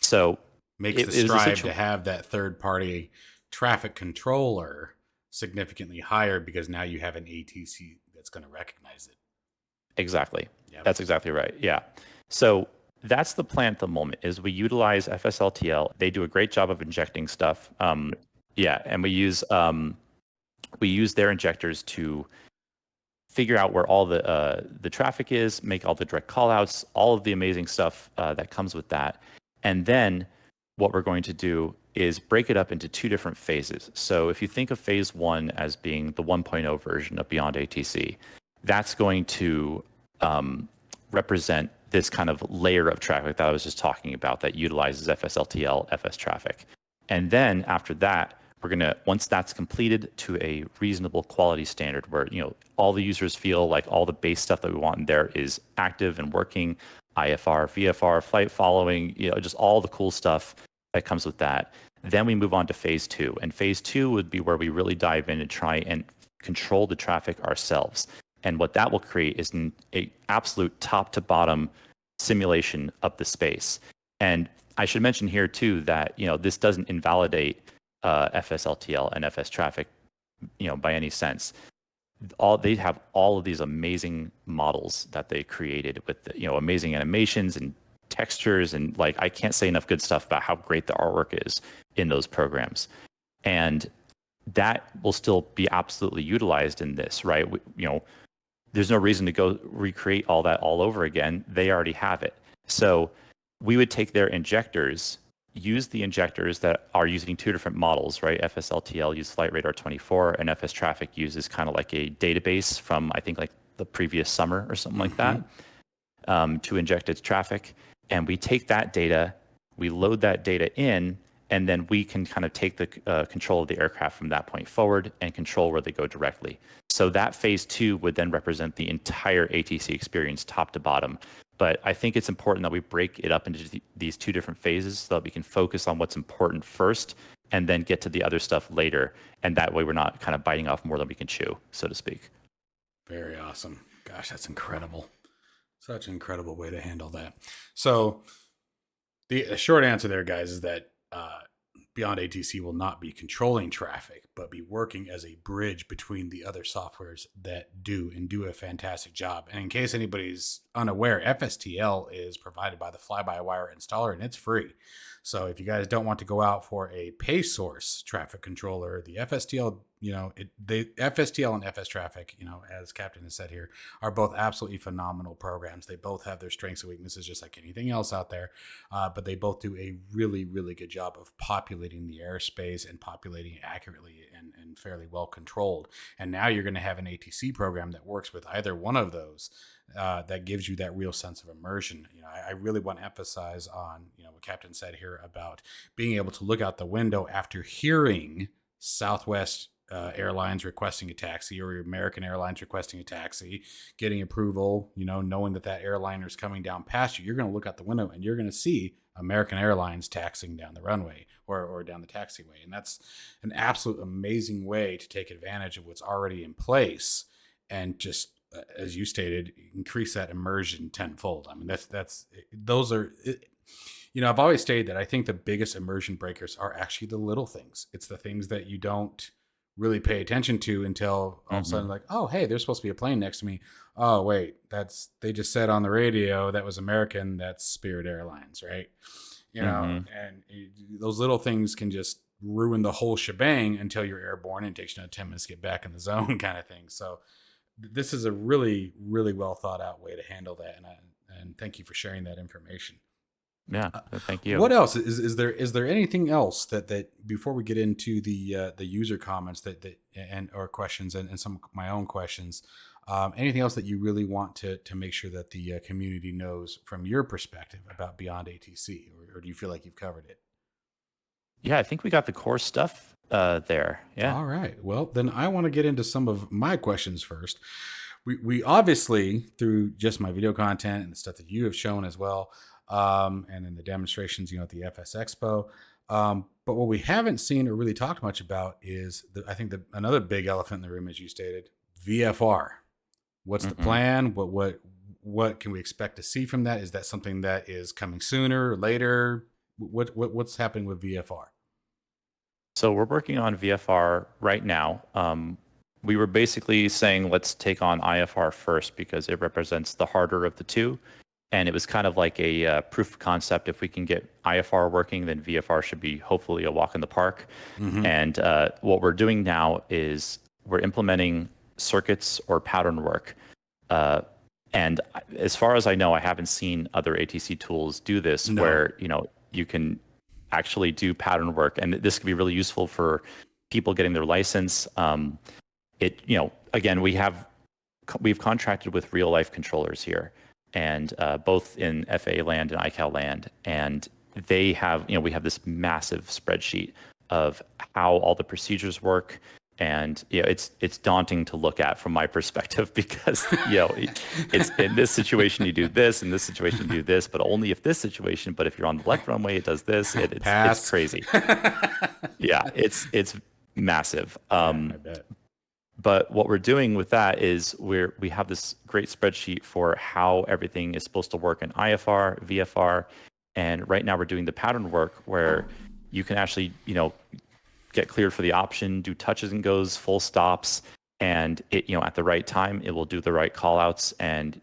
So makes the strive to have that third party traffic controller significantly higher, because now you have an ATC that's going to recognize it. Exactly. That's exactly right. Yeah. So that's the plan at the moment, is we utilize FSLTL. They do a great job of injecting stuff. And we use their injectors to figure out where all the traffic is, make all the direct callouts, all of the amazing stuff that comes with that. And then what we're going to do is break it up into two different phases. So if you think of phase 1 as being the 1.0 version of BeyondATC, that's going to represent this kind of layer of traffic that I was just talking about that utilizes FSLTL, FS traffic. And then after that, we're going to, once that's completed to a reasonable quality standard where, all the users feel like all the base stuff that we want in there is active and working, IFR, VFR, flight following, just all the cool stuff that comes with that. Then we move on to phase 2. And phase 2 would be where we really dive in and try and control the traffic ourselves. And what that will create is an absolute top to bottom simulation of the space. And I should mention here too that, this doesn't invalidate FSLTL and FS traffic, by any sense. they have all of these amazing models that they created with amazing animations and textures, and like I can't say enough good stuff about how great the artwork is in those programs. And that will still be absolutely utilized in this, right? There's no reason to go recreate all that all over again. They already have it. So we would take their injectors, use the injectors that are using two different models, right? FSLTL uses Flight Radar 24, and FS Traffic uses kind of like a database from, I think, like the previous summer or something like that, to inject its traffic. And we take that data, we load that data in, and then we can kind of take the control of the aircraft from that point forward and control where they go directly. So that phase 2 would then represent the entire ATC experience top to bottom. But I think it's important that we break it up into these two different phases so that we can focus on what's important first and then get to the other stuff later. And that way we're not kind of biting off more than we can chew, so to speak. Very awesome. Gosh, that's incredible. Such an incredible way to handle that. So the short answer there, guys, is that BeyondATC will not be controlling traffic, but be working as a bridge between the other softwares that do a fantastic job. And in case anybody's unaware, FSTL is provided by the fly-by-wire installer, and it's free. So if you guys don't want to go out for a pay source traffic controller, the FSTL, FSTL and FS Traffic, as Captain has said here, are both absolutely phenomenal programs. They both have their strengths and weaknesses, just like anything else out there. But they both do a really, really good job of populating the airspace and populating it accurately and fairly well controlled. And now you're going to have an ATC program that works with either one of those. That gives you that real sense of immersion. I really want to emphasize on, what Captain said here about being able to look out the window after hearing Southwest Airlines requesting a taxi, or American Airlines requesting a taxi, getting approval, knowing that airliner is coming down past you. You're going to look out the window and you're going to see American Airlines taxiing down the runway or down the taxiway. And that's an absolute amazing way to take advantage of what's already in place and just, as you stated, increase that immersion tenfold. I mean, those are, I've always stated that I think the biggest immersion breakers are actually the little things. It's the things that you don't really pay attention to until all of a sudden, like, oh, hey, there's supposed to be a plane next to me. Oh, wait, they just said on the radio that was American, that's Spirit Airlines, right? And those little things can just ruin the whole shebang until you're airborne and it takes you 10 minutes to get back in the zone kind of thing. So this is a really, really well thought out way to handle that. And thank you for sharing that information. Yeah, thank you. What else is there anything else that before we get into the user comments or questions and some of my own questions, anything else that you really want to make sure that the community knows from your perspective about BeyondATC, or do you feel like you've covered it? Yeah, I think we got the core stuff there. Yeah. All right. Well, then I want to get into some of my questions first. We obviously, through just my video content and the stuff that you have shown as well, and in the demonstrations, at the FS Expo. But what we haven't seen or really talked much about is, I think another big elephant in the room, as you stated, VFR. What's the plan? What can we expect to see from that? Is that something that is coming sooner or later? What's happening with VFR? So we're working on VFR right now. We were basically saying, let's take on IFR first because it represents the harder of the two. And it was kind of like a proof of concept. If we can get IFR working, then VFR should be hopefully a walk in the park. And what we're doing now is we're implementing circuits or pattern work. And as far as I know, I haven't seen other ATC tools do this where, you can actually do pattern work. And this could be really useful for people getting their license. Again, we've contracted with real life controllers here, and both in FAA land and ICAO land, and they have, we have this massive spreadsheet of how all the procedures work, and it's daunting to look at from my perspective because it's in this situation you do this, in this situation you do this, but only if this situation. But if you're on the left runway, it does this. It's crazy. Yeah, it's massive. I bet. But what we're doing with that is we have this great spreadsheet for how everything is supposed to work in IFR, VFR, and right now we're doing the pattern work where you can actually, get cleared for the option, do touches and goes, full stops, and it, at the right time, it will do the right call outs. And,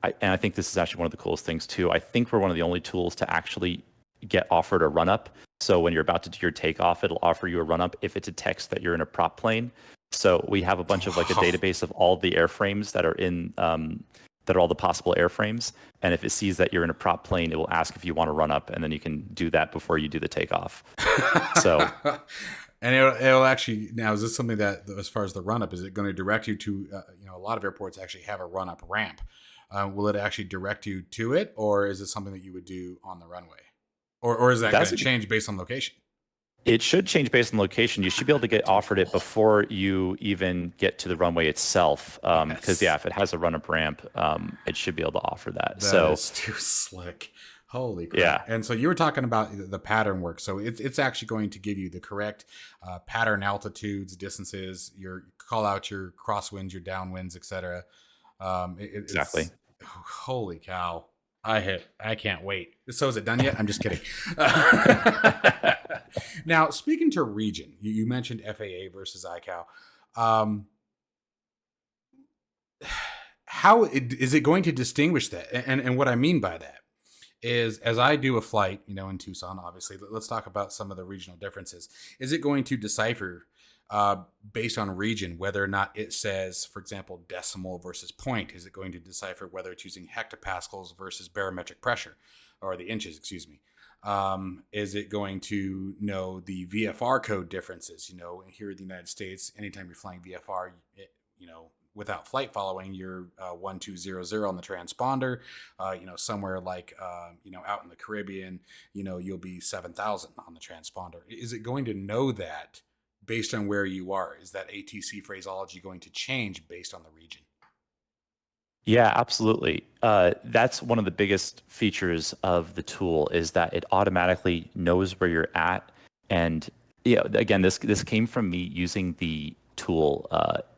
I think this is actually one of the coolest things too. I think we're one of the only tools to actually get offered a run up. So when you're about to do your takeoff, it'll offer you a run up if it detects that you're in a prop plane. So we have a bunch of like a database of all the airframes that are in, that are all the possible airframes. And if it sees that you're in a prop plane, it will ask if you want to run up, and then you can do that before you do the takeoff. So, and it'll actually, now, is this something that, as far as the run up, is it going to direct you to, a lot of airports actually have a run up ramp. Will it actually direct you to it, or is it something that you would do on the runway? Or is that going to change based on location? It should change based on location. You should be able to get offered it before you even get to the runway itself. Because if it has a run-up ramp, it should be able to offer that. That is too slick. Holy crap. Yeah. And so you were talking about the pattern work. So it's actually going to give you the correct pattern altitudes, distances, your call out your crosswinds, your downwinds, etc. Exactly. Holy cow. I can't wait. So is it done yet? I'm just kidding. Now, speaking to region, you mentioned FAA versus ICAO. How is it going to distinguish that? And what I mean by that is, as I do a flight, in Tucson, obviously, let's talk about some of the regional differences. Is it going to decipher based on region, whether or not it says, for example, decimal versus point? Is it going to decipher whether it's using hectopascals versus barometric pressure, or the inches, excuse me? Is it going to know the VFR code differences? Here in the United States, anytime you're flying VFR, without flight following, you're 1200 on the transponder. Somewhere like, out in the Caribbean, you'll be 7,000 on the transponder. Is it going to know that based on where you are? Is that ATC phraseology going to change based on the region? Yeah, absolutely. That's one of the biggest features of the tool, is that it automatically knows where you're at. And again, this came from me using the tool,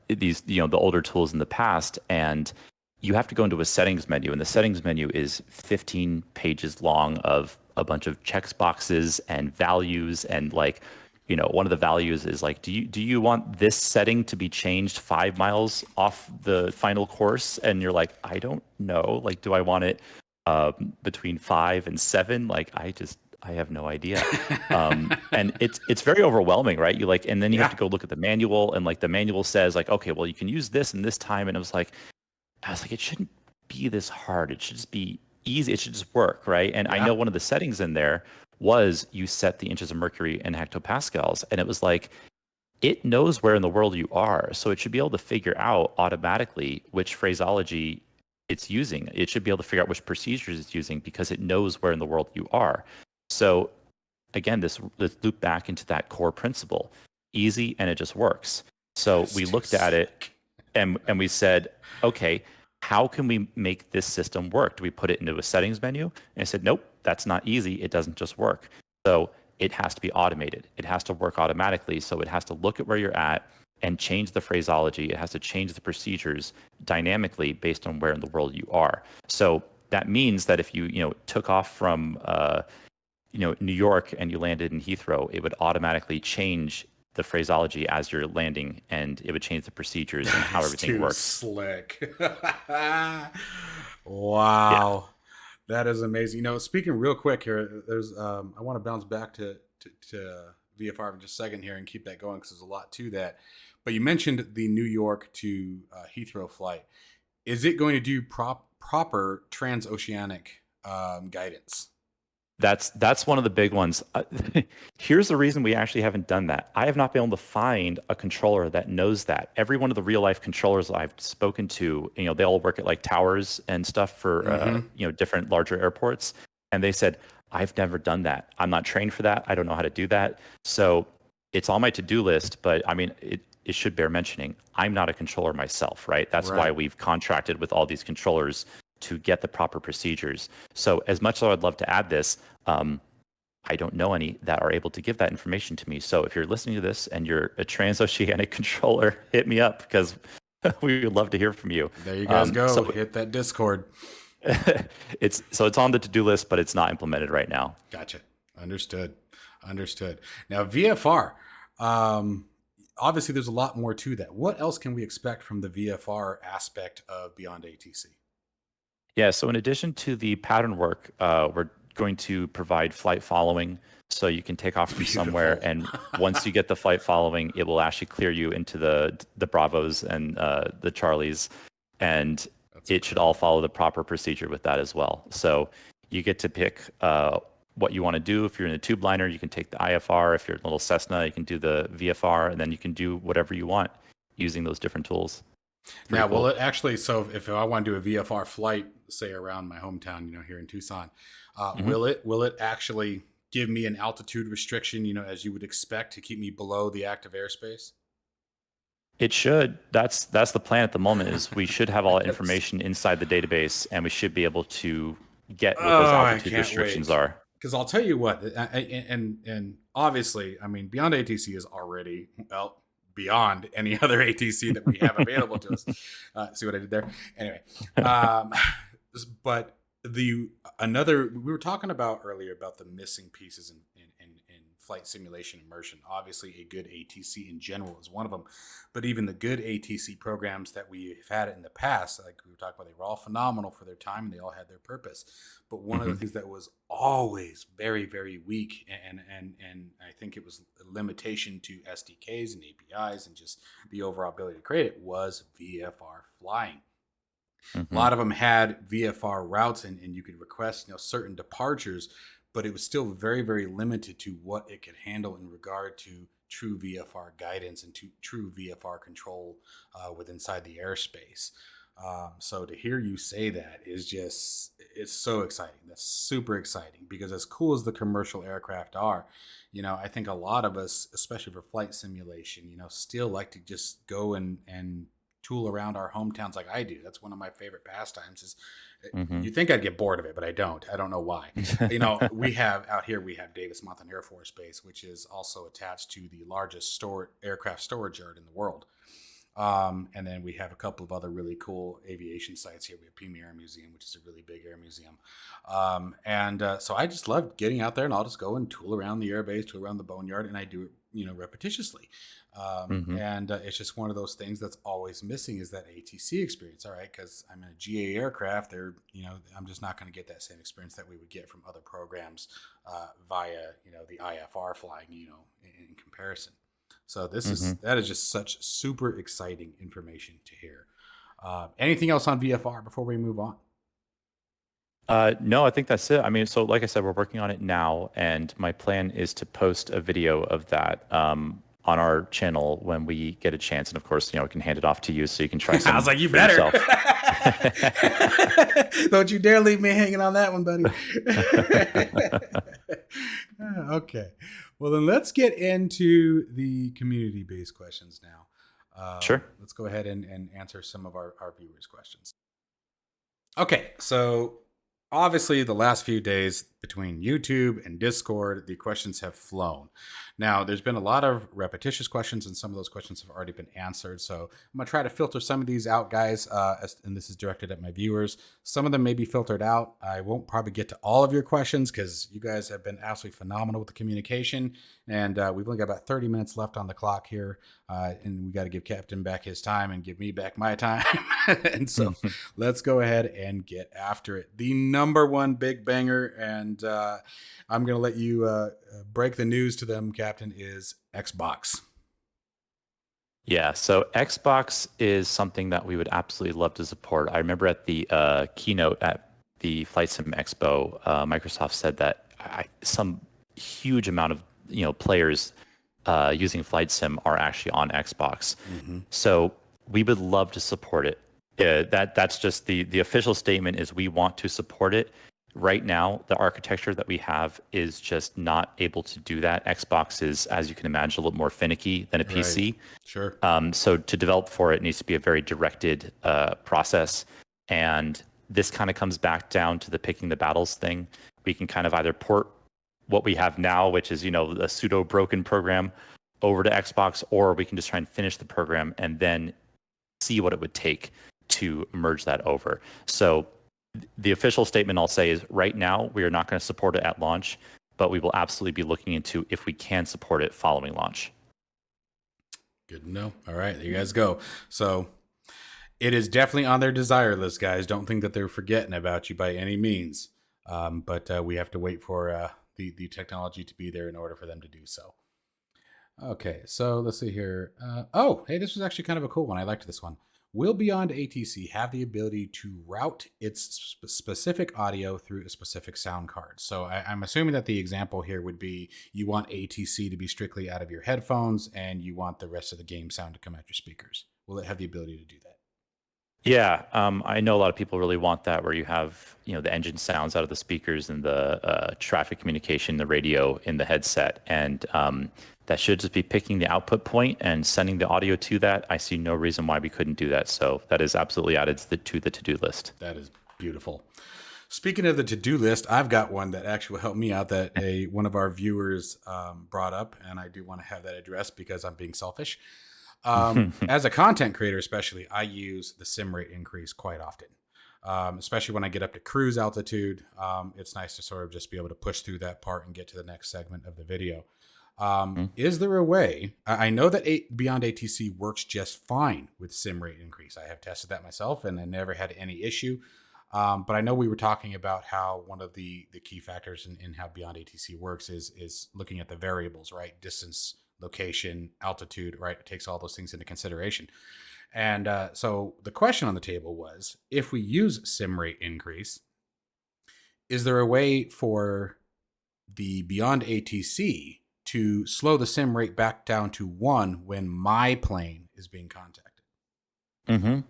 the older tools in the past, and you have to go into a settings menu, and the settings menu is 15 pages long of a bunch of checks boxes and values, and one of the values is like, do you want this setting to be changed 5 miles off the final course? And you're like, I don't know. Like, do I want it between 5 and 7? Like, I have no idea. And it's very overwhelming, right? And then you have to go look at the manual, and the manual says okay, well, you can use this and this time. And I was like, it shouldn't be this hard. It should just be easy. It should just work, right? And I know one of the settings in there was you set the inches of mercury in hectopascals, and it was like, it knows where in the world you are, so it should be able to figure out automatically which phraseology it's using. It should be able to figure out which procedures it's using, because it knows where in the world you are. So again, let's loop back into that core principle: easy, and it just works. So we looked at it and we said, okay, how can we make this system work? Do we put it into a settings menu? And I said, nope, that's not easy. It doesn't just work. So it has to be automated. It has to work automatically. So it has to look at where you're at and change the phraseology. It has to change the procedures dynamically based on where in the world you are. So that means that if you took off from New York and you landed in Heathrow, it would automatically change the phraseology as you're landing, and it would change the procedures and how everything works. Slick. Wow. Yeah. That is amazing. Speaking real quick here, there's I want to bounce back to VFR for just a second here and keep that going, because there's a lot to that. But you mentioned the New York to Heathrow flight. Is it going to do proper transoceanic guidance? That's one of the big ones. Here's the reason we actually haven't done that. I have not been able to find a controller that knows that. Every one of the real life controllers I've spoken to, they all work at towers and stuff for different larger airports, and they said, I've never done that. I'm not trained for that. I don't know how to do that. So it's on my to-do list, but I mean, it should bear mentioning, I'm not a controller myself, right? That's why we've contracted with all these controllers to get the proper procedures. So as much as I would love to add this, I don't know any that are able to give that information to me. So if you're listening to this and you're a transoceanic controller, hit me up, because we would love to hear from you. There you guys go. So hit that Discord. It's on the to-do list, but it's not implemented right now. Gotcha. Understood. Now VFR, obviously there's a lot more to that. What else can we expect from the VFR aspect of BeyondATC? Yeah, so in addition to the pattern work, we're going to provide flight following, so you can take off from somewhere, Beautiful. and once you get the flight following, it will actually clear you into the Bravos and the Charlies, and That's it should all incredible. follow the proper procedure with that as well. So you get to pick what you want to do. If you're in a tube liner, you can take the IFR. If you're in a little Cessna, you can do the VFR, and then you can do whatever you want using those different tools. Pretty Now, will cool. it actually? So, if I want to do a VFR flight, say around my hometown, here in Tucson, Mhm. will it actually give me an altitude restriction? As you would expect to keep me below the active airspace. It should. That's the plan at the moment. Is we should have all that Yes. information inside the database, and we should be able to get what those Oh, I altitude can't restrictions wait. are. Because I'll tell you what, and obviously, I mean, Beyond ATC is already beyond any other ATC that we have available to us. See what I did there? Anyway, um, but the another we were talking about earlier about the missing pieces in flight simulation immersion. Obviously, a good ATC in general is one of them, but even the good ATC programs that we've had in the past, like we were talking about, they were all phenomenal for their time and they all had their purpose. But one of the Hmm. things that was always very, very weak, and I think it was a limitation to SDKs and APIs and just the overall ability to create it, was VFR flying. A Hmm. lot of them had VFR routes, and you could request certain departures, but it was still very, very limited to what it could handle in regard to true VFR guidance and to true VFR control with inside the airspace. So to hear you say that is just, it's so exciting. That's super exciting, because as cool as the commercial aircraft are, I think a lot of us, especially for flight simulation, still like to just go and tool around our hometowns like I do. That's one of my favorite pastimes. Is Hmm. You think I'd get bored of it, but I don't. I don't know why. We have out here, we have Davis Monthan Air Force Base, which is also attached to the largest aircraft storage yard in the world. And then we have a couple of other really cool aviation sites here. We have Pima Air Museum, which is a really big air museum. So I just love getting out there, and I'll just go and tool around the airbase, tool around the boneyard, and I do it, repetitiously. Hmm. It's just one of those things that's always missing, is that ATC experience. All right, because I'm in a GA aircraft, I'm just not going to get that same experience that we would get from other programs via, the IFR flying, in comparison. So Hmm. that is just such super exciting information to hear. Anything else on VFR before we move on? No, I think that's it. I mean, so like I said, we're working on it now, and my plan is to post a video of that on our channel when we get a chance. And of course, we can hand it off to you so you can try I was some like, you for better. yourself. Don't you dare leave me hanging on that one, buddy. Okay. Well, then let's get into the community based questions now. Sure. Let's go ahead and answer some of our viewers' questions. Okay, so obviously the last few days between YouTube and Discord, the questions have flown. Now, there's been a lot of repetitious questions, and some of those questions have already been answered. So I'm going to try to filter some of these out, guys, and this is directed at my viewers. Some of them may be filtered out. I won't probably get to all of your questions because you guys have been absolutely phenomenal with the communication, and we've only got about 30 minutes left on the clock here, and we got to give Captain back his time and give me back my time. And so let's go ahead and get after it. The number one big banger, and I'm going to let you break the news to them, Captain, is Xbox. Yeah, so Xbox is something that we would absolutely love to support. I remember at the keynote at the Flight Sim Expo, Microsoft said that some huge amount of players using Flight Sim are actually on Xbox. Mm-hmm. So we would love to support it. That's just the official statement is we want to support it. Right now, the architecture that we have is just not able to do that. Xbox is, as you can imagine, a little more finicky than a Right. PC. Sure. So to develop for it needs to be a very directed process. And this kind of comes back down to the picking the battles thing. We can kind of either port what we have now, which is, a pseudo broken program over to Xbox, or we can just try and finish the program and then see what it would take to merge that over. So the official statement I'll say is right now, we are not going to support it at launch, but we will absolutely be looking into if we can support it following launch. Good to know. All right, there you guys go. So it is definitely on their desire list, guys. Don't think that they're forgetting about you by any means. But we have to wait for the technology to be there in order for them to do so. Okay, so let's see here. Oh, hey, this was actually kind of a cool one. I liked this one. Will BeyondATC have the ability to route its specific audio through a specific sound card? So I'm assuming that the example here would be you want ATC to be strictly out of your headphones and you want the rest of the game sound to come out your speakers. Will it have the ability to do that? Yeah, I know a lot of people really want that, where you have, the engine sounds out of the speakers and the traffic communication, the radio in the headset, and that should just be picking the output point and sending the audio to that. I see no reason why we couldn't do that, so that is absolutely added to the to-do list. That is beautiful. Speaking of the to-do list, I've got one that actually will help me out that one of our viewers brought up, and I do want to have that addressed because I'm being selfish. As a content creator, especially, I use the sim rate increase quite often, especially when I get up to cruise altitude. It's nice to sort of just be able to push through that part and get to the next segment of the video. Is there a way? I know that BeyondATC works just fine with sim rate increase. I have tested that myself and I never had any issue. But I know we were talking about how one of the key factors in how BeyondATC works is looking at the variables, right? Distance, location, altitude, right? It takes all those things into consideration. And so the question on the table was, if we use sim rate increase, is there a way for the BeyondATC to slow the sim rate back down to 1 when my plane is being contacted? Mm-hmm.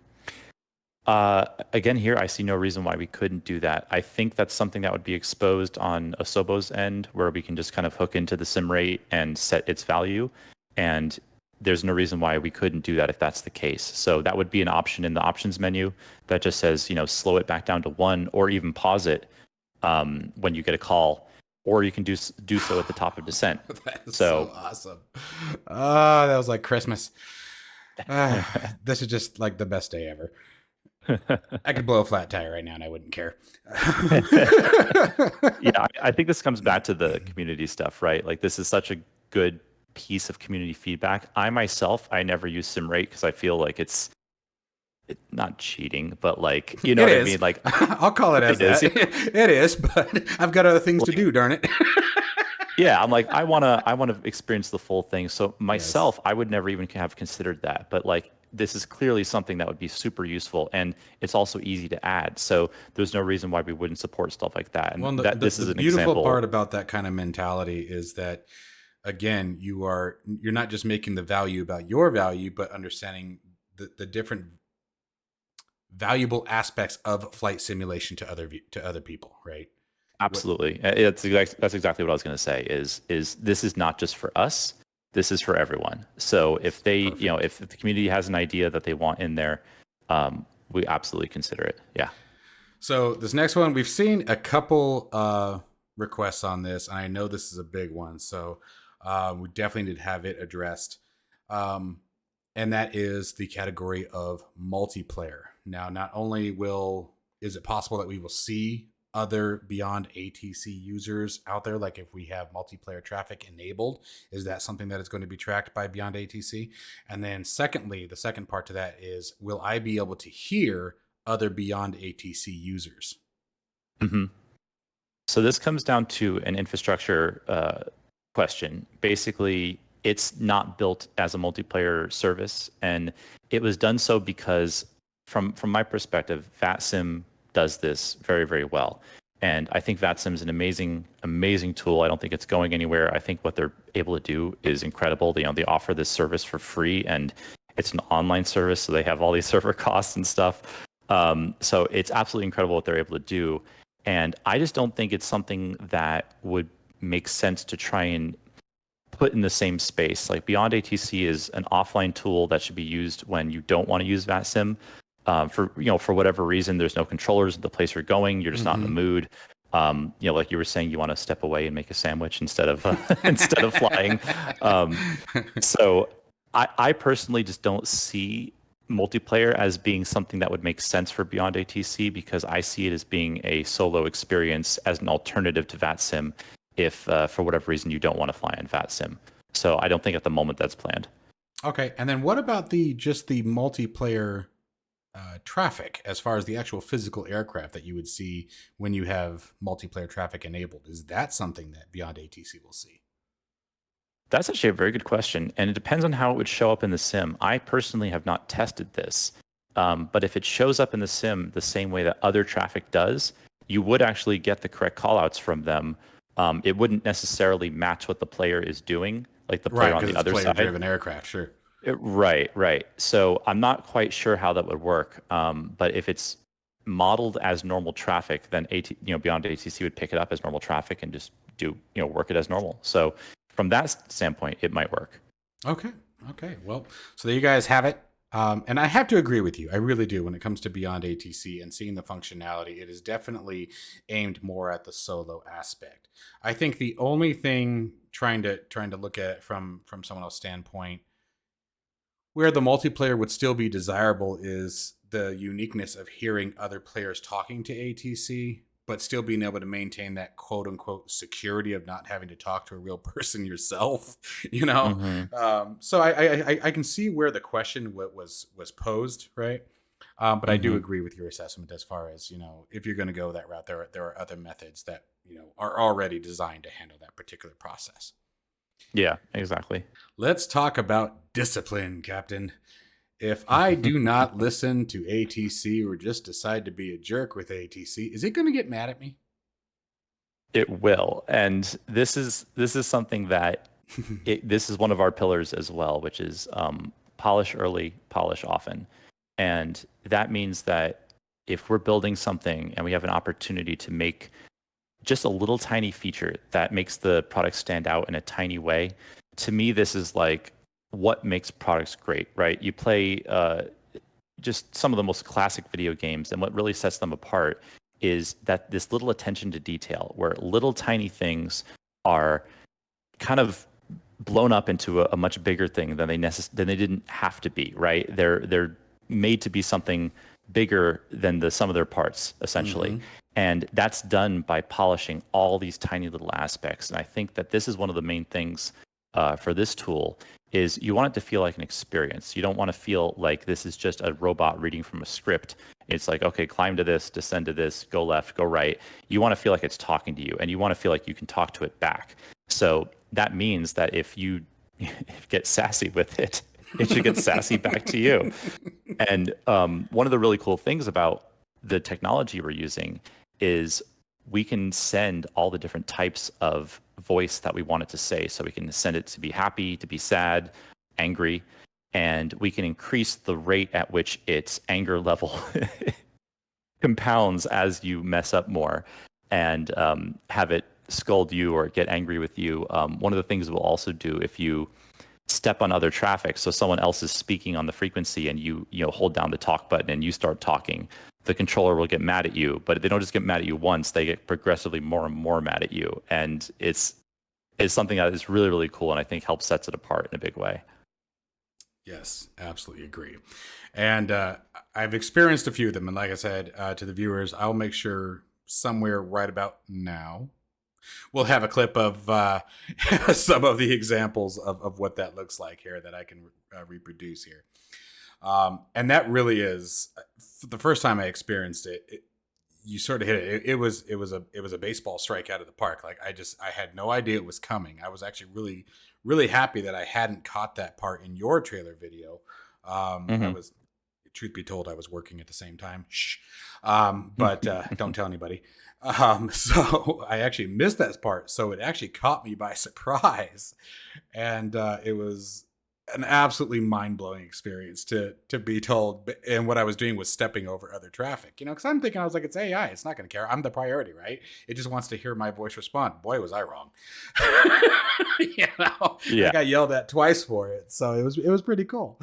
Again, here, I see no reason why we couldn't do that. I think that's something that would be exposed on Asobo's end, where we can just kind of hook into the sim rate and set its value. And there's no reason why we couldn't do that if that's the case. So that would be an option in the options menu that just says, slow it back down to 1, or even pause it when you get a call, or you can do so at the top of descent. That's so awesome. That was like Christmas. This is just like the best day ever. I could blow a flat tire right now and I wouldn't care. Yeah, I think this comes back to the community stuff, right? Like, this is such a good piece of community feedback. I never use SimRate because I feel like it's not cheating, but like, you know what I mean? Like, I'll call it as that. It is, but I've got other things to do, darn it. Yeah, I'm like, I wanna experience the full thing. So myself, yes. I would never even have considered that. But like, this is clearly something that would be super useful, and it's also easy to add. So there's no reason why we wouldn't support stuff like that. And this is an beautiful example. Part about that kind of mentality is that, again, you're not just making the value about your value, but understanding the different valuable aspects of flight simulation to other people, right? Absolutely. That's exactly what I was going to say is this is not just for us. This is for everyone. So if they, Perfect. If the community has an idea that they want in there, we absolutely consider it. Yeah. So this next one, we've seen a couple requests on this, and I know this is a big one. So we definitely need to have it addressed. And that is the category of multiplayer. Now, not only is it possible that we will see other BeyondATC users out there, like if we have multiplayer traffic enabled, is that something that is going to be tracked by BeyondATC? And then secondly, the second part to that is, will I be able to hear other BeyondATC users? Mm-hmm. So this comes down to an infrastructure question. Basically, it's not built as a multiplayer service, and it was done so because from my perspective, VATSIM does this very, very well. And I think VATSIM is an amazing tool. I don't think it's going anywhere. I think what they're able to do is incredible. They offer this service for free, and it's an online service, so they have all these server costs and stuff. So it's absolutely incredible what they're able to do. And I just don't think it's something that would make sense to try and put in the same space. Like, BeyondATC is an offline tool that should be used when you don't want to use VATSIM. For whatever reason, there's no controllers at the place you're going. You're just not in the mood. Like you were saying, you want to step away and make a sandwich instead of flying. So I personally just don't see multiplayer as being something that would make sense for BeyondATC, because I see it as being a solo experience as an alternative to VATSIM if for whatever reason you don't want to fly in VATSIM. So I don't think at the moment that's planned. Okay, and then what about the multiplayer traffic as far as the actual physical aircraft that you would see when you have multiplayer traffic enabled? Is that something that Beyond ATC will see? That's actually a very good question, and it depends on how it would show up in the sim. I personally have not tested this, but if it shows up in the sim the same way that other traffic does, you would actually get the correct callouts from them. It wouldn't necessarily match what the player is doing, like the player Right, on because the it's other side. player-driven aircraft, sure. Right, right. So I'm not quite sure how that would work. But if it's modeled as normal traffic, then Beyond ATC would pick it up as normal traffic and just work it as normal. So from that standpoint, it might work. Okay. Okay. Well, so there you guys have it. And I have to agree with you. I really do when it comes to Beyond ATC and seeing the functionality. It is definitely aimed more at the solo aspect. I think the only thing trying to look at it from someone else's standpoint where the multiplayer would still be desirable is the uniqueness of hearing other players talking to ATC, but still being able to maintain that quote unquote security of not having to talk to a real person yourself. You know, Hmm. so I can see where the question was posed, right? But I do Hmm. agree with your assessment as far as if you're going to go that route, there are other methods that are already designed to handle that particular process. Yeah, exactly. Let's talk about discipline, Captain. If I do not listen to ATC or just decide to be a jerk with ATC, is it going to get mad at me? It will, and this is something that this is one of our pillars as well, which is polish early, polish often. And that means that if we're building something and we have an opportunity to make just a little tiny feature that makes the product stand out in a tiny way, to me, this is like what makes products great, right? You play just some of the most classic video games, and what really sets them apart is that this little attention to detail, where little tiny things are kind of blown up into a much bigger thing than than they didn't have to be, right? They're made to be something bigger than the sum of their parts, essentially. Mm-hmm. And that's done by polishing all these tiny little aspects. And I think that this is one of the main things for this tool is you want it to feel like an experience. You don't want to feel like this is just a robot reading from a script. It's like, okay, climb to this, descend to this, go left, go right. You want to feel like it's talking to you, and you want to feel like you can talk to it back. So that means that if you get sassy with it, it should get sassy back to you. And one of the really cool things about the technology we're using is we can send all the different types of voice that we want it to say. So we can send it to be happy, to be sad, angry, and we can increase the rate at which its anger level compounds as you mess up more, and have it scold you or get angry with you. One of the things we'll also do if you step on other traffic, so someone else is speaking on the frequency and you hold down the talk button and you start talking, the controller will get mad at you. But they don't just get mad at you once, they get progressively more and more mad at you. And it's something that is really, really cool, and I think helps sets it apart in a big way. Yes, absolutely agree. And I've experienced a few of them. And like I said to the viewers, I'll make sure somewhere right about now we'll have a clip of some of the examples of what that looks like here that I can reproduce here. And that really is the first time I experienced it, you sort of hit it. It was a baseball strike out of the park. Like I had no idea it was coming. I was actually really happy that I hadn't caught that part in your trailer video. I Hmm. was, truth be told, I was working at the same time. Shh. But don't tell anybody. So I actually missed that part. So it actually caught me by surprise, and it was an absolutely mind-blowing experience to be told. And what I was doing was stepping over other traffic, because I'm thinking, I was like, it's AI, it's not going to care, I'm the priority, right? It just wants to hear my voice respond. Boy, was I wrong. I Yeah. got yelled at twice for it, so it was pretty cool.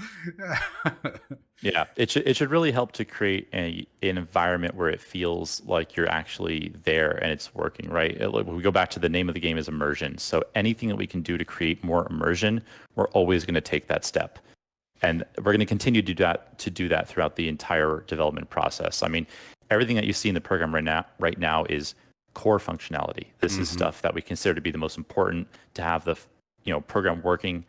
Yeah, it should really help to create an environment where it feels like you're actually there and it's working, right? We go back to the name of the game is immersion. So anything that we can do to create more immersion, we're always going to take that step. And we're going to continue to do that throughout the entire development process. I mean, everything that you see in the program right now is core functionality. This is Hmm. stuff that we consider to be the most important to have the program working.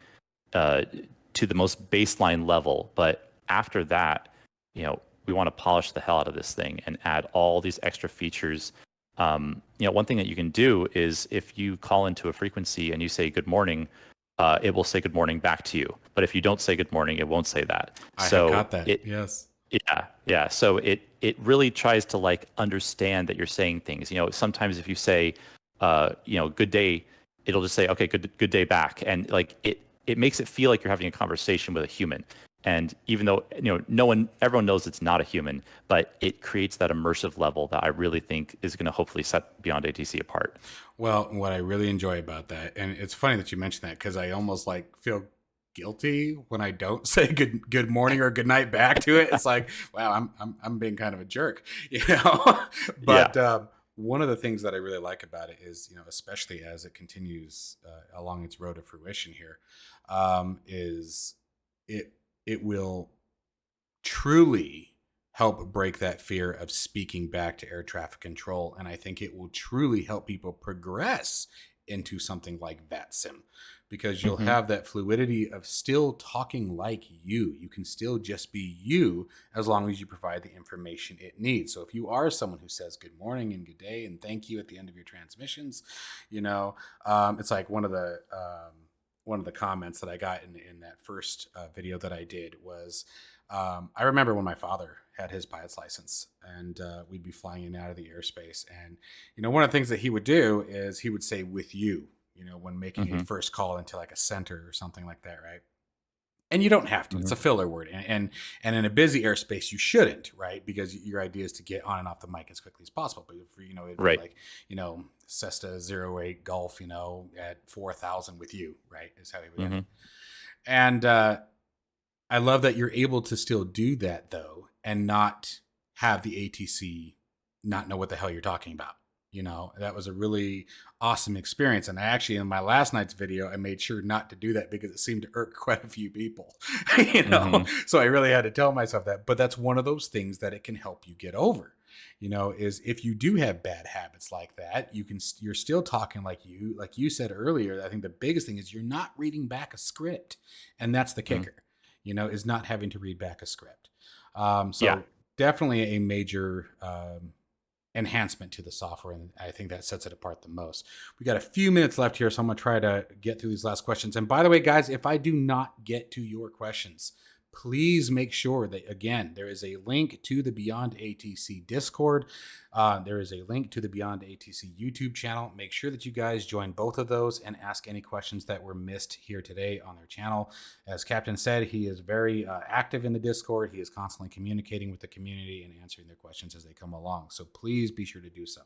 to the most baseline level. But after that, we want to polish the hell out of this thing and add all these extra features. One thing that you can do is if you call into a frequency and you say good morning, it will say good morning back to you. But if you don't say good morning, it won't say that. I have got that. Yes. Yeah. So it really tries to like understand that you're saying things. Sometimes if you say, good day, it'll just say, okay, good day back, and like it makes it feel like you're having a conversation with a human. And even though everyone knows it's not a human, but it creates that immersive level that I really think is going to hopefully set BeyondATC apart. Well, what I really enjoy about that, and it's funny that you mentioned that because I almost like feel guilty when I don't say good morning or good night back to it. It's like, wow, I'm being kind of a jerk, But one of the things that I really like about it is, especially as it continues along its road to fruition here, is it will truly help break that fear of speaking back to air traffic control. And I think it will truly help people progress into something like VATSIM, because you'll have that fluidity of still talking like you. You can still just be you as long as you provide the information it needs. So if you are someone who says good morning and good day and thank you at the end of your transmissions, it's like one of the comments that I got in that first video that I did was, I remember when my father had his pilot's license and we'd be flying in and out of the airspace. And, one of the things that he would do is he would say with you, when making a first call into like a center or something like that. Right. And you don't have to, it's a filler word. And in a busy airspace, you shouldn't, right? Because your idea is to get on and off the mic as quickly as possible. But if, it'd be like, Cessna 08 Golf, at 4,000 with you, right? Is how he would end it. And I love that you're able to still do that though, and not have the ATC not know what the hell you're talking about. That was a really awesome experience. And I actually, in my last night's video, I made sure not to do that because it seemed to irk quite a few people, So I really had to tell myself that. But that's one of those things that it can help you get over, is if you do have bad habits like that, you're still talking like you said earlier. I think the biggest thing is you're not reading back a script. And that's the kicker, is not having to read back a script. Definitely a major, enhancement to the software, and I think that sets it apart the most. We got a few minutes left here, so I'm gonna try to get through these last questions. And by the way, guys, if I do not get to your questions, please make sure that, again, there is a link to the BeyondATC Discord. There is a link to the BeyondATC YouTube channel. Make sure that you guys join both of those and ask any questions that were missed here today on their channel. As Captain said, he is very active in the Discord. He is constantly communicating with the community and answering their questions as they come along. So please be sure to do so.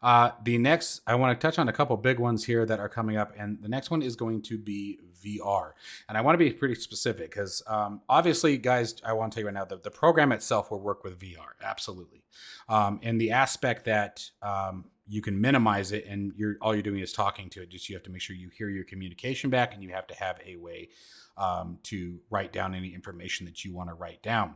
The next, I want to touch on a couple big ones here that are coming up, and the next one is going to be VR. And I want to be pretty specific because obviously, guys, I want to tell you right now that the program itself will work with VR, absolutely. And the aspect that you can minimize it, and all you're doing is talking to it. Just you have to make sure you hear your communication back, and you have to have a way to write down any information that you want to write down.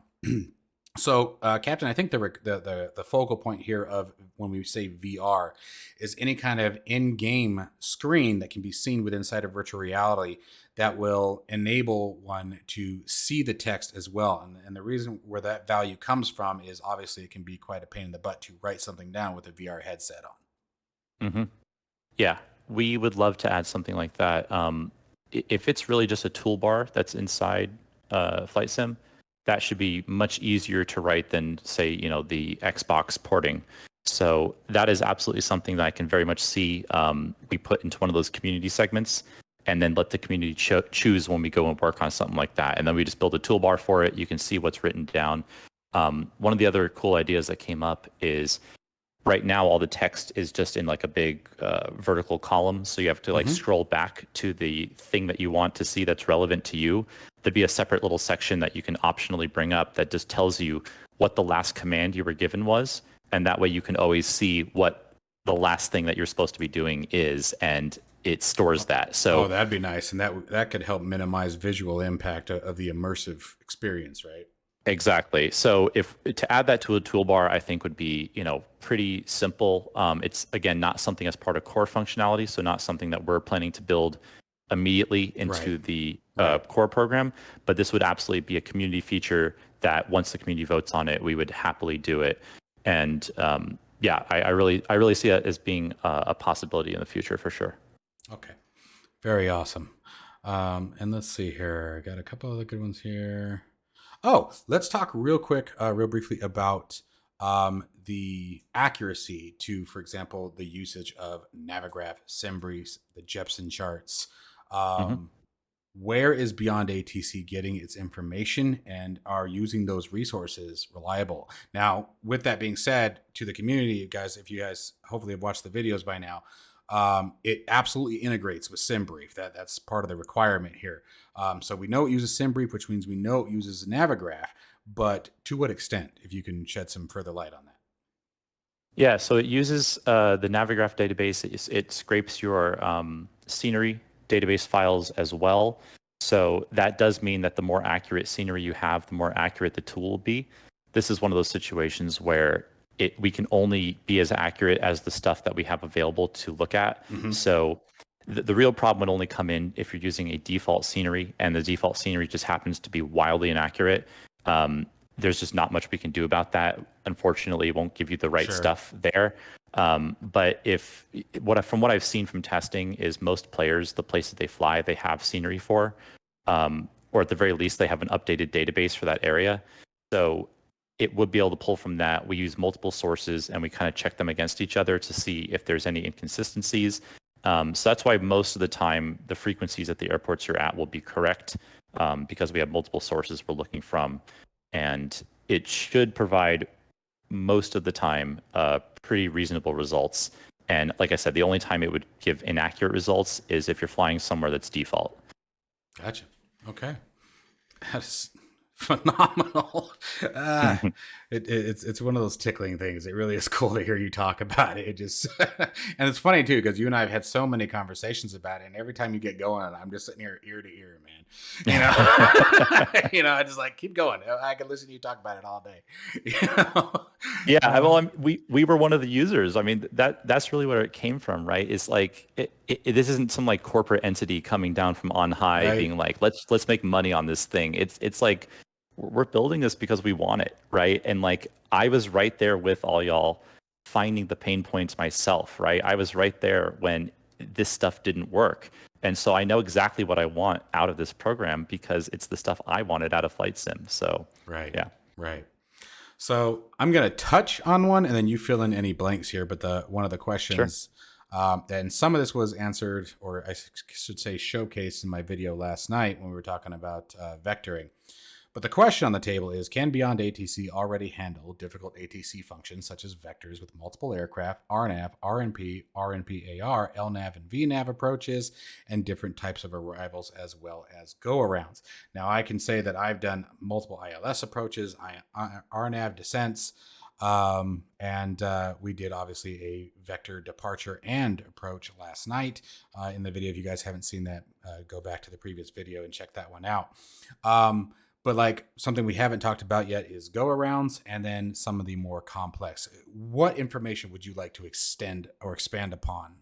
So, Captain, I think the focal point here of when we say VR is any kind of in-game screen that can be seen within inside of virtual reality that will enable one to see the text as well. And the reason where that value comes from is obviously it can be quite a pain in the butt to write something down with a VR headset on. Yeah, we would love to add something like that. If it's really just a toolbar that's inside Flight Sim, that should be much easier to write than, say, the Xbox porting. So that is absolutely something that I can very much see we put into one of those community segments, and then let the community choose when we go and work on something like that. And then we just build a toolbar for it. You can see what's written down. One of the other cool ideas that came up is right now all the text is just in like a big vertical column. So you have to scroll back to the thing that you want to see that's relevant to you. There'd be a separate little section that you can optionally bring up that just tells you what the last command you were given was. And that way you can always see what the last thing that you're supposed to be doing is, and it stores that. So that'd be nice. And that could help minimize visual impact of the immersive experience, right? Exactly. So if to add that to a toolbar, I think would be, pretty simple. It's, again, not something as part of core functionality. So not something that we're planning to build immediately into Right. the Right. core program, but this would absolutely be a community feature that once the community votes on it, we would happily do it. And yeah, I really see that as being a possibility in the future for sure. Okay. Very awesome. And let's see here. I got a couple other good ones here. Oh, let's talk real quick, real briefly about the accuracy to, for example, the usage of Navigraph, Simbrief, the Jeppsen charts. Hmm. Where is Beyond ATC getting its information, and are using those resources reliable? Now, with that being said, to the community, guys, if you guys hopefully have watched the videos by now, it absolutely integrates with Simbrief. That's part of the requirement here. So we know it uses Simbrief, which means we know it uses Navigraph, but to what extent, if you can shed some further light on that? Yeah, so it uses the Navigraph database. It scrapes your scenery database files as well. So that does mean that the more accurate scenery you have, the more accurate the tool will be. This is one of those situations where we can only be as accurate as the stuff that we have available to look at. Mm-hmm. So the real problem would only come in if you're using a default scenery and the default scenery just happens to be wildly inaccurate. There's just not much we can do about that. Unfortunately, it won't give you the right Sure. stuff there. But from what I've seen from testing is most players, the place that they fly, they have scenery for, or at the very least, they have an updated database for that area. So it would be able to pull from that. We use multiple sources and we kind of check them against each other to see if there's any inconsistencies. So that's why most of the time the frequencies at the airports you're at will be correct, because we have multiple sources we're looking from, and it should provide most of the time pretty reasonable results. And like I said, the only time it would give inaccurate results is if you're flying somewhere that's default. Gotcha. Okay. That's phenomenal. Uh, it's one of those tickling things. It really is cool to hear you talk about it. It just and it's funny too because you and I have had so many conversations about it, and every time you get going, I'm just sitting here ear to ear, man. You know, I just like keep going. I can listen to you talk about it all day. You know? Yeah, well, we were one of the users. I mean, that's really where it came from, right? It's like this isn't some like corporate entity coming down from on high, Right. being like, let's make money on this thing. It's like we're building this because we want it, right? And like I was right there with all y'all, finding the pain points myself, right? I was right there when this stuff didn't work, and so I know exactly what I want out of this program because it's the stuff I wanted out of Flight Sim. So, Right. yeah, Right. So I'm going to touch on one, and then you fill in any blanks here. But one of the sure. questions, and some of this was answered, or I should say, showcased in my video last night when we were talking about vectoring. But the question on the table is, can Beyond ATC already handle difficult ATC functions such as vectors with multiple aircraft, RNAV, RNP, RNPAR, LNAV, and VNAV approaches, and different types of arrivals as well as go-arounds? Now, I can say that I've done multiple ILS approaches, RNAV descents, and we did obviously a vector departure and approach last night in the video. If you guys haven't seen that, go back to the previous video and check that one out. But like something we haven't talked about yet is go arounds, and then some of the more complex. What information would you like to extend or expand upon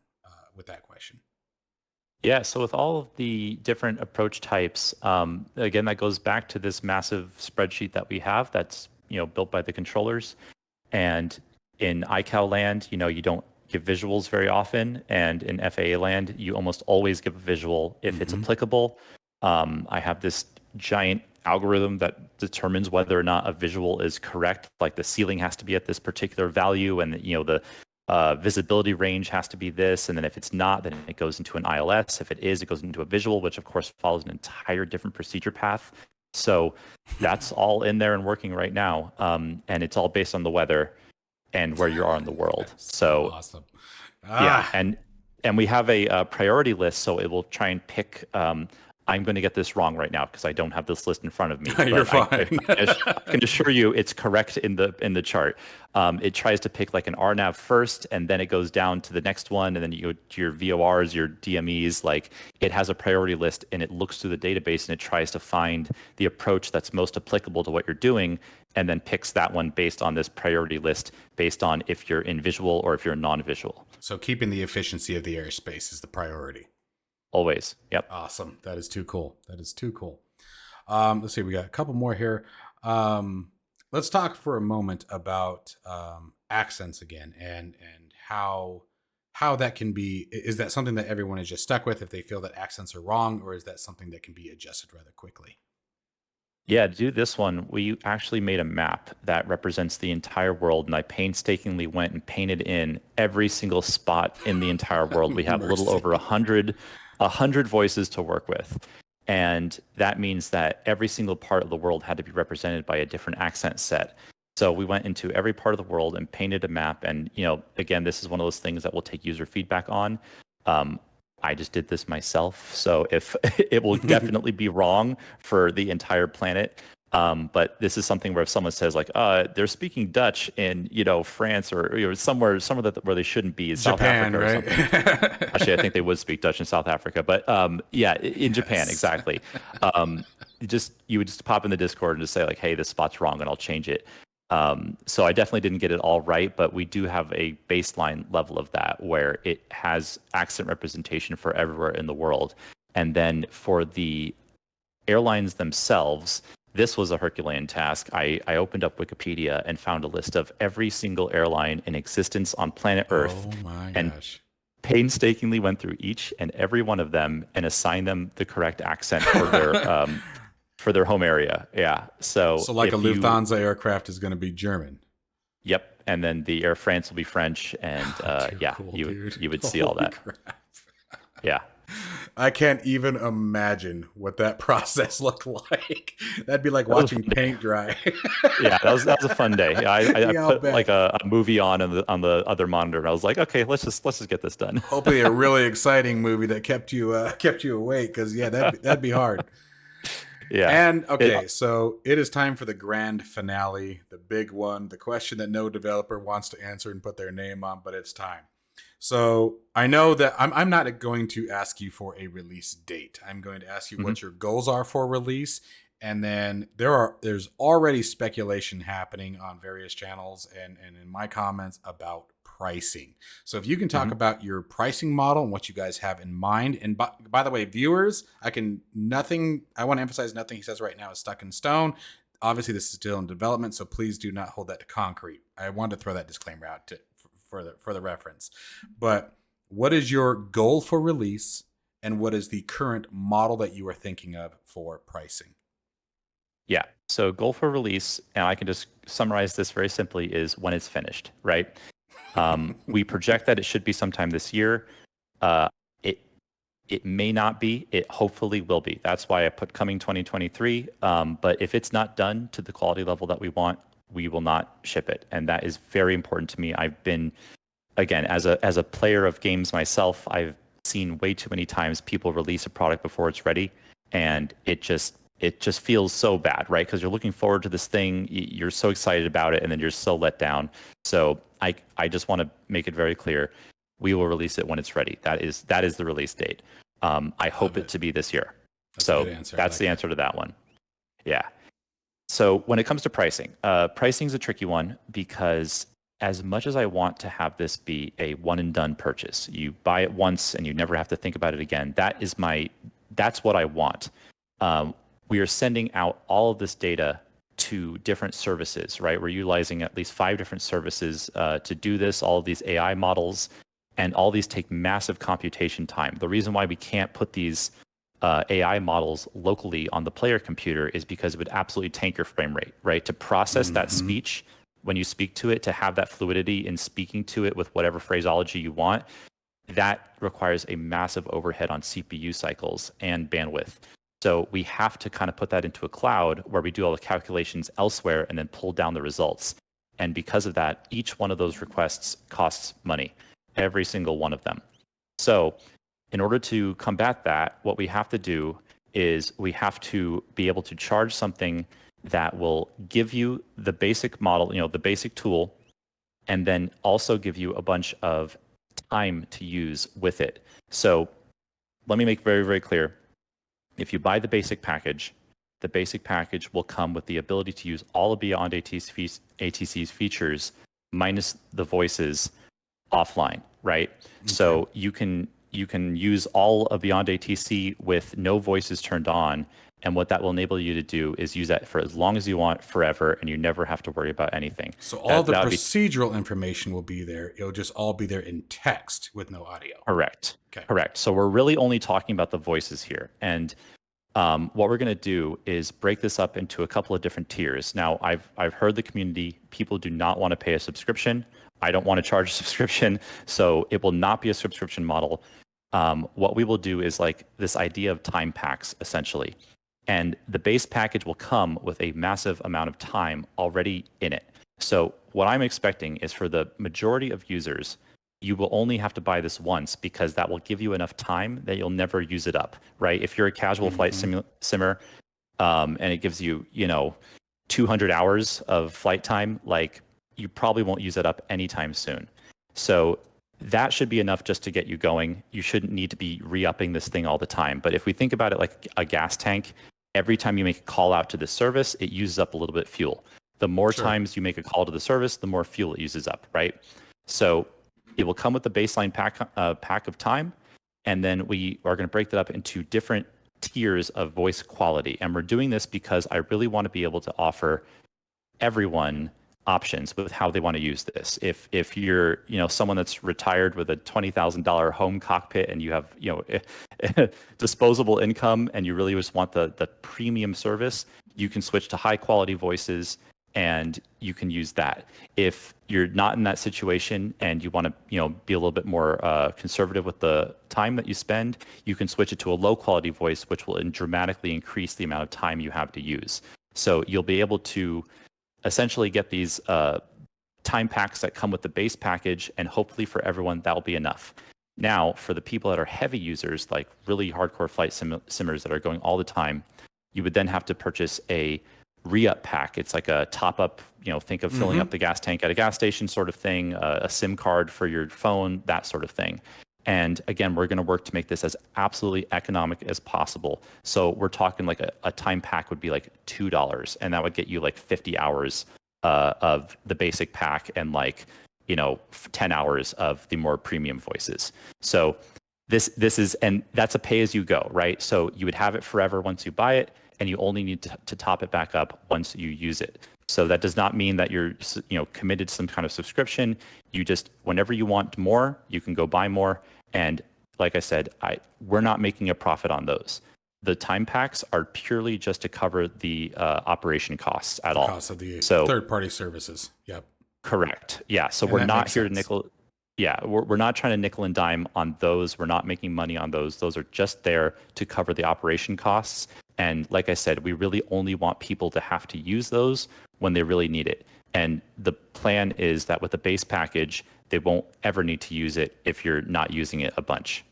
with that question? Yeah, so with all of the different approach types, again, that goes back to this massive spreadsheet that we have that's built by the controllers. And in iCal land, you don't give visuals very often, and in FAA land, you almost always give a visual if it's Mm-hmm. applicable. I have this giant algorithm that determines whether or not a visual is correct. Like the ceiling has to be at this particular value, and the visibility range has to be this. And then if it's not, then it goes into an ILS. If it is, it goes into a visual, which of course follows an entire different procedure path. So that's all in there and working right now. And it's all based on the weather and where you are in the world. That's so So awesome. yeah, Ah, and we have a priority list, so it will try and pick. I'm going to get this wrong right now because I don't have this list in front of me. you're But fine. I can assure you it's correct in the chart. It tries to pick like an RNAV first, and then it goes down to the next one, and then you go to your VORs, your DMEs. Like it has a priority list, and it looks through the database, and it tries to find the approach that's most applicable to what you're doing, and then picks that one based on this priority list, based on if you're in visual or if you're non-visual. So keeping the efficiency of the airspace is the priority. Always. Yep. Awesome. That is too cool. That is too cool. Let's see. We got a couple more here. Let's talk for a moment about accents again, and how that can be. Is that something that everyone is just stuck with if they feel that accents are wrong, or is that something that can be adjusted rather quickly? Yeah, to do this one, we actually made a map that represents the entire world, and I painstakingly went and painted in every single spot in the entire world. We have a little over Mercy. a hundred voices to work with, and that means that every single part of the world had to be represented by a different accent set. So we went into every part of the world and painted a map, and again, this is one of those things that we'll take user feedback on. Um, I just did this myself, so if it will definitely be wrong for the entire planet. But this is something where if someone says like, they're speaking Dutch in, France or somewhere where they shouldn't be, South Japan, Africa or right? something. Actually, I think they would speak Dutch in South Africa, but yeah, in Japan, Yes. exactly. You would just pop in the Discord and just say like, hey, this spot's wrong, and I'll change it. So I definitely didn't get it all right, but we do have a baseline level of that where it has accent representation for everywhere in the world. And then for the airlines themselves, this was a Herculean task. I opened up Wikipedia and found a list of every single airline in existence on planet Earth, Oh my and gosh. painstakingly went through each and every one of them and assigned them the correct accent for their home area. Yeah. So So like a if you Lufthansa aircraft is going to be German. Yep, and then the Air France will be French, and Too yeah, cool, you dude. you would see all Holy that. crap. Yeah, I can't even imagine what that process looked like. That'd be like that was a watching fun day. paint dry. Yeah, that was a fun day. I Yeah, I'll put like bet. a movie on the other monitor, and I was like, okay, let's just get this done. Hopefully, a really exciting movie that kept you awake. Because yeah, that'd be hard. Yeah, And it okay, so it is time for the grand finale, the big one, the question that no developer wants to answer and put their name on, but it's time. So I know that I'm not going to ask you for a release date. I'm going to ask you mhm. what your goals are for release. And then there's already speculation happening on various channels and in my comments about pricing. So if you can talk Mhm. about your pricing model and what you guys have in mind. And by the way, viewers, I want to emphasize nothing he says right now is stuck in stone. Obviously, this is still in development, so please do not hold that to concrete. I wanted to throw that disclaimer out for the reference. But what is your goal for release, and what is the current model that you are thinking of for pricing? Yeah. So goal for release, and I can just summarize this very simply, is when it's finished, right? We project that it should be sometime this year. Uh, it it may not be. It hopefully will be. That's why I put coming 2023. But if it's not done to the quality level that we want, we will not ship it, and that is very important to me. I've been, again, as a player of games myself, I've seen way too many times people release a product before it's ready, Yeah. and it just feels so bad, right? Because you're looking forward to this thing, you're so excited about it, and then you're so let down. So I just want to make it very clear, we will release it when it's ready. That is the release date. I Love hope it it. to be this year. That's a So good answer. I that's like the it. answer to that one. Yeah. So when it comes to pricing, pricing is a tricky one because as much as I want to have this be a one and done purchase, you buy it once and you never have to think about it again. That's what I want. We are sending out all of this data to different services, right? We're utilizing at least 5 different services to do this, all of these AI models, and all these take massive computation time. The reason why we can't put these AI models locally on the player computer is because it would absolutely tank your frame rate, right? To process that Mm-hmm. speech when you speak to it, to have that fluidity in speaking to it with whatever phraseology you want, that requires a massive overhead on CPU cycles and bandwidth. So we have to kind of put that into a cloud where we do all the calculations elsewhere and then pull down the results. And because of that, each one of those requests costs money, every single one of them. So in order to combat that, what we have to do is we have to be able to charge something that will give you the basic model, the basic tool, and then also give you a bunch of time to use with it. So let me make very, very clear. If you buy the basic package will come with the ability to use all of BeyondATC's features minus the voices offline, right? Okay. So you can you can use all of BeyondATC with no voices turned on. And what that will enable you to do is use that for as long as you want, forever, and you never have to worry about anything. So all the That would be procedural information will be there. It'll just all be there in text with no audio. correct. Okay. Correct. So we're really only talking about the voices here. And what we're going to do is break this up into a couple of different tiers. Now, I've heard the community, people do not want to pay a subscription. I don't want to charge a subscription, so it will not be a subscription model. What we will do is like this idea of time packs, essentially. And the base package will come with a massive amount of time already in it. So what I'm expecting is for the majority of users, you will only have to buy this once because that will give you enough time that you'll never use it up, right? If you're a casual flight simmer, and it gives you, 200 hours of flight time, like you probably won't use it up anytime soon. So that should be enough just to get you going. You shouldn't need to be re-upping this thing all the time. But if we think about it like a gas tank, every time you make a call out to the service, it uses up a little bit of fuel. The more times you make a call to the service, the more fuel it uses up, right? So it will come with the baseline pack of time, and then we are going to break that up into different tiers of voice quality. And we're doing this because I really want to be able to offer everyone options with how they want to use this. If you're someone that's retired with a $20,000 home cockpit and you have disposable income and you really just want the premium service, you can switch to high quality voices and you can use that. If you're not in that situation and you want to be a little bit more conservative with the time that you spend, you can switch it to a low quality voice, which will dramatically increase the amount of time you have to use. So you'll be able to essentially get these time packs that come with the base package, and hopefully for everyone that'll be enough. Now, for the people that are heavy users, like really hardcore flight simmers that are going all the time, you would then have to purchase a re-up pack. It's like a top-up, think of filling up the gas tank at a gas station sort of thing, a SIM card for your phone, that sort of thing. And again, we're going to work to make this as absolutely economic as possible. So we're talking like a time pack would be like $2, and that would get you like 50 hours of the basic pack and 10 hours of the more premium voices. So this is, and that's a pay as you go, right? So you would have it forever once you buy it, and you only need to top it back up once you use it. So that does not mean that you're committed to some kind of subscription. You just, whenever you want more, you can go buy more. And like I said, we're not making a profit on those. The time packs are purely just to cover the operation costs at all. Cost of the third-party services. Yep. Correct. Yeah. So we're not here to nickel. Yeah, we're not trying to nickel and dime on those. We're not making money on those. Those are just there to cover the operation costs. And like I said, we really only want people to have to use those when they really need it. And the plan is that with the base package, they won't ever need to use it if you're not using it a bunch.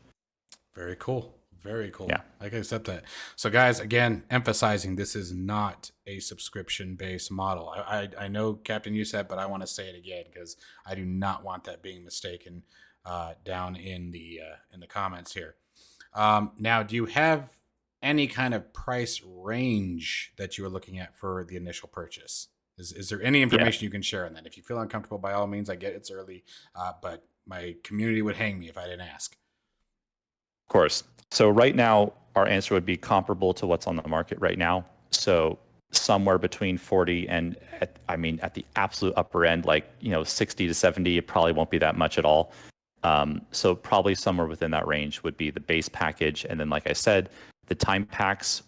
Very cool. Very cool. Yeah. I can accept that. So guys, again, emphasizing this is not a subscription-based model. I know, Captain, you said, but I want to say it again because I do not want that being mistaken down in the comments here. Now, do you have any kind of price range that you were looking at for the initial purchase? Is there any information you can share on that? If you feel uncomfortable, by all means, I get it's early, but my community would hang me if I didn't ask. Of course. So right now, our answer would be comparable to what's on the market right now. So somewhere between 40 and at the absolute upper end, 60 to 70, it probably won't be that much at all. So probably somewhere within that range would be the base package. And then, like I said, the time packs,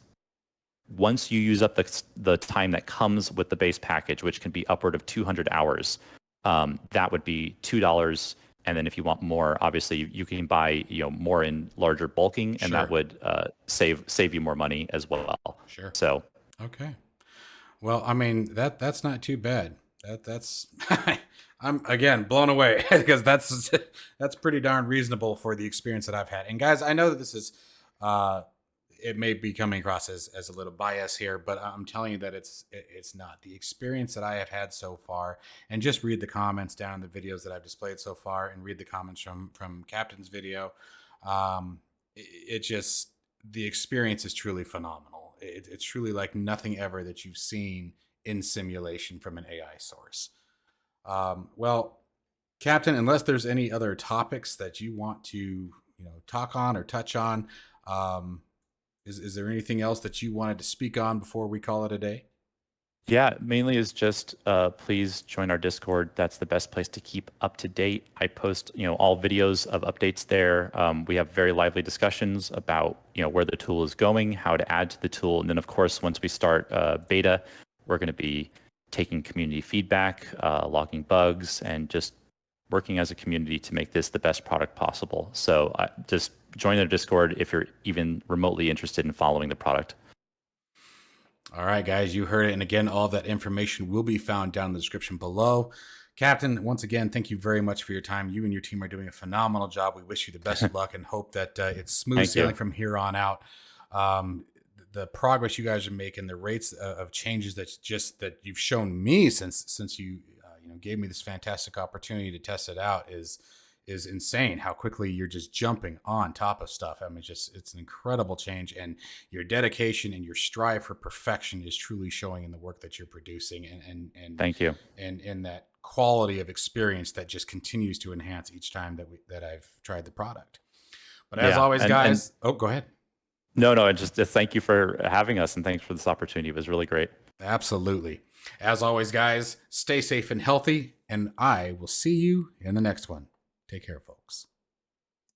once you use up the time that comes with the base package, which can be upward of 200 hours, that would be $2. And then if you want more, obviously you can buy more in larger bulking, and that would save you more money as well. Sure. So okay. Well, I mean that's not too bad. That's I'm again blown away because that's pretty darn reasonable for the experience that I've had. And guys, I know that this is it may be coming across as a little bias here, but I'm telling you that it's not. The experience that I have had so far, and just read the comments down in the videos that I've displayed so far, and read the comments from Captain's video. The experience is truly phenomenal. It's truly like nothing ever that you've seen in simulation from an AI source. Well, Captain, unless there's any other topics that you want to talk on or touch on. Is there anything else that you wanted to speak on before we call it a day? Yeah, mainly is just please join our Discord. That's the best place to keep up to date. I post, all videos of updates there. We have very lively discussions about, where the tool is going, how to add to the tool, and then of course, once we start beta, we're going to be taking community feedback, logging bugs, and just working as a community to make this the best product possible. So just join the Discord if you're even remotely interested in following the product. All right, guys, you heard it. And again, all of that information will be found down in the description below. Captain, once again, thank you very much for your time. You and your team are doing a phenomenal job. We wish you the best of luck and hope that it's smooth sailing from here on out. The progress you guys are making, the rates of changes that you've shown me since you gave me this fantastic opportunity to test it out is insane. How quickly you're just jumping on top of stuff. I mean, it's an incredible change, and your dedication and your strive for perfection is truly showing in the work that you're producing, and thank you. And that quality of experience that just continues to enhance each time that I've tried the product. But as always, guys, go ahead. No, just thank you for having us, and thanks for this opportunity. It was really great. Absolutely. As always, guys, stay safe and healthy, and I will see you in the next one. Take care, folks.